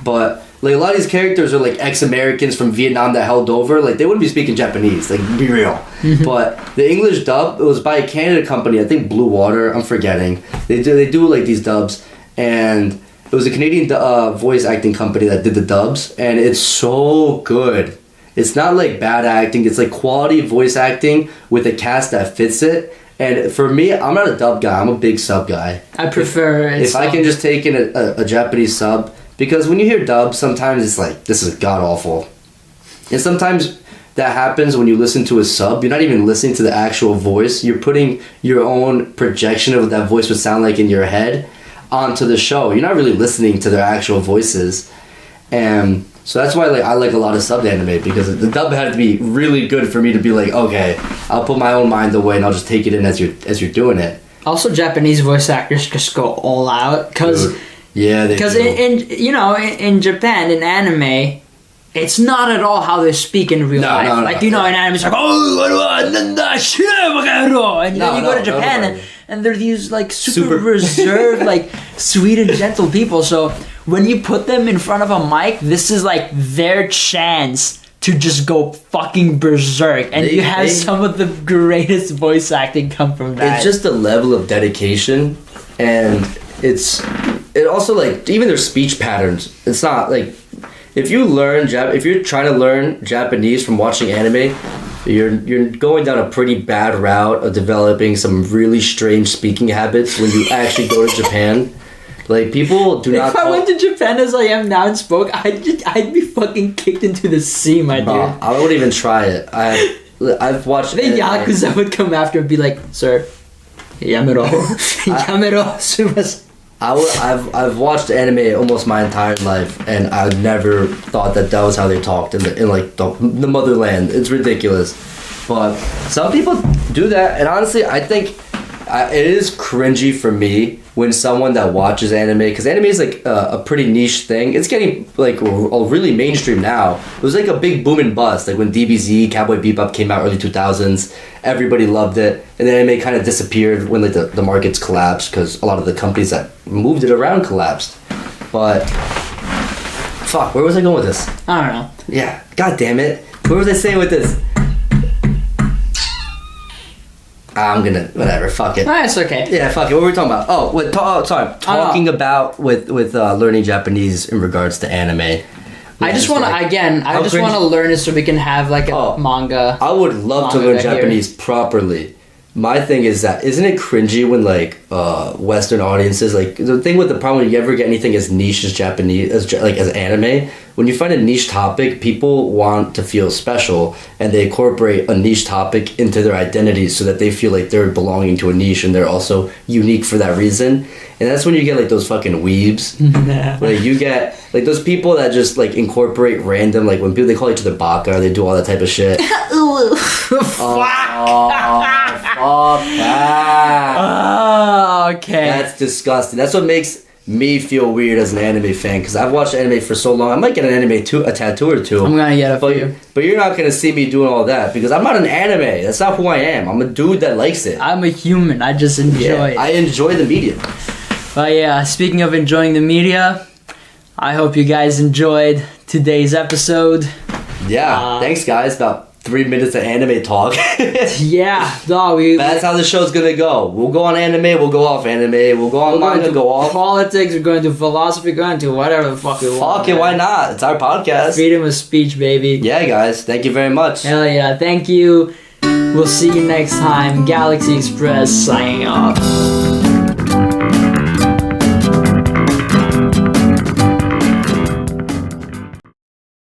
but like a lot of these characters are like ex-Americans from Vietnam that held over. Like, they wouldn't be speaking Japanese. Like, be real. But the English dub, it was by a Canada company. I think Blue Water. I'm forgetting. They do like these dubs, and it was a Canadian voice acting company that did the dubs, and it's so good. It's not like bad acting. It's like quality voice acting with a cast that fits it. And for me, I'm not a dub guy. I'm a big sub guy. I prefer it. If I can just take in a Japanese sub, because when you hear dub, sometimes it's like, this is god awful. And sometimes that happens when you listen to a sub. You're not even listening to the actual voice. You're putting your own projection of what that voice would sound like in your head onto the show. You're not really listening to their actual voices. And so that's why like I like a lot of subbed anime, because the dub had to be really good for me to be like, okay, I'll put my own mind away and I'll just take it in as you're doing it. Also, Japanese voice actors just go all out because in Japan in anime, it's not at all how they speak in real life. Like in anime, it's like and then you go to Japan and they're these like super reserved, like sweet and gentle people. So when you put them in front of a mic, this is like their chance to just go fucking berserk, and you have some of the greatest voice acting come from that. It's just a level of dedication, and it also like even their speech patterns. It's not like if you're trying to learn Japanese from watching anime, you're going down a pretty bad route of developing some really strange speaking habits when you actually go to Japan. Like, people do not... If I went to Japan as I am now and spoke, I'd be fucking kicked into the sea, my dude. I wouldn't even try it. I've watched... The Yakuza would come after and be like, sir, yamero. Yamero, sumas. I've watched anime almost my entire life, and I never thought that was how they talked in the motherland. It's ridiculous. But some people do that, and honestly, I think it is cringy for me when someone that watches anime, because anime is like a pretty niche thing. It's getting like really mainstream now. It was like a big boom and bust, like when DBZ, Cowboy Bebop came out early 2000s. Everybody loved it, and then anime kind of disappeared when like the markets collapsed, because a lot of the companies that moved it around collapsed. But fuck, where was I going with this? I don't know. Yeah, god damn it. Where was I saying with this? I'm gonna whatever. Fuck it. No, it's okay. Yeah, fuck it. What were we talking about? Talking about with learning Japanese in regards to anime. I just want to want to learn it so we can have like a manga. I would love to learn Japanese properly. My thing is that isn't it cringy when like Western audiences, like the thing with the problem when you ever get anything as niche as Japanese as anime, when you find a niche topic, people want to feel special and they incorporate a niche topic into their identity so that they feel like they're belonging to a niche and they're also unique for that reason. And that's when you get like those fucking weebs. Like you get like those people that just like incorporate random, like when people they call each other baka, they do all that type of shit. Fuck that. Oh, okay. That's disgusting. That's what makes me feel weird as an anime fan, because I've watched anime for so long. I might get an anime a tattoo or two. I'm gonna get it for you. But you're not gonna see me doing all that, because I'm not an anime. That's not who I am. I'm a dude that likes it. I'm a human. I just enjoy it. I enjoy the media. But yeah, speaking of enjoying the media, I hope you guys enjoyed today's episode. Yeah, thanks guys. About 3 minutes of anime talk. Yeah, no, that's how the show's gonna go. We'll go on anime, we'll go off anime, we'll go on manga, go off politics, we're going to philosophy, going to whatever the fuck we want. Fuck it, why not? It's our podcast. Freedom of speech, baby. Yeah, guys, thank you very much. Hell yeah, thank you. We'll see you next time. Galaxy Express signing off.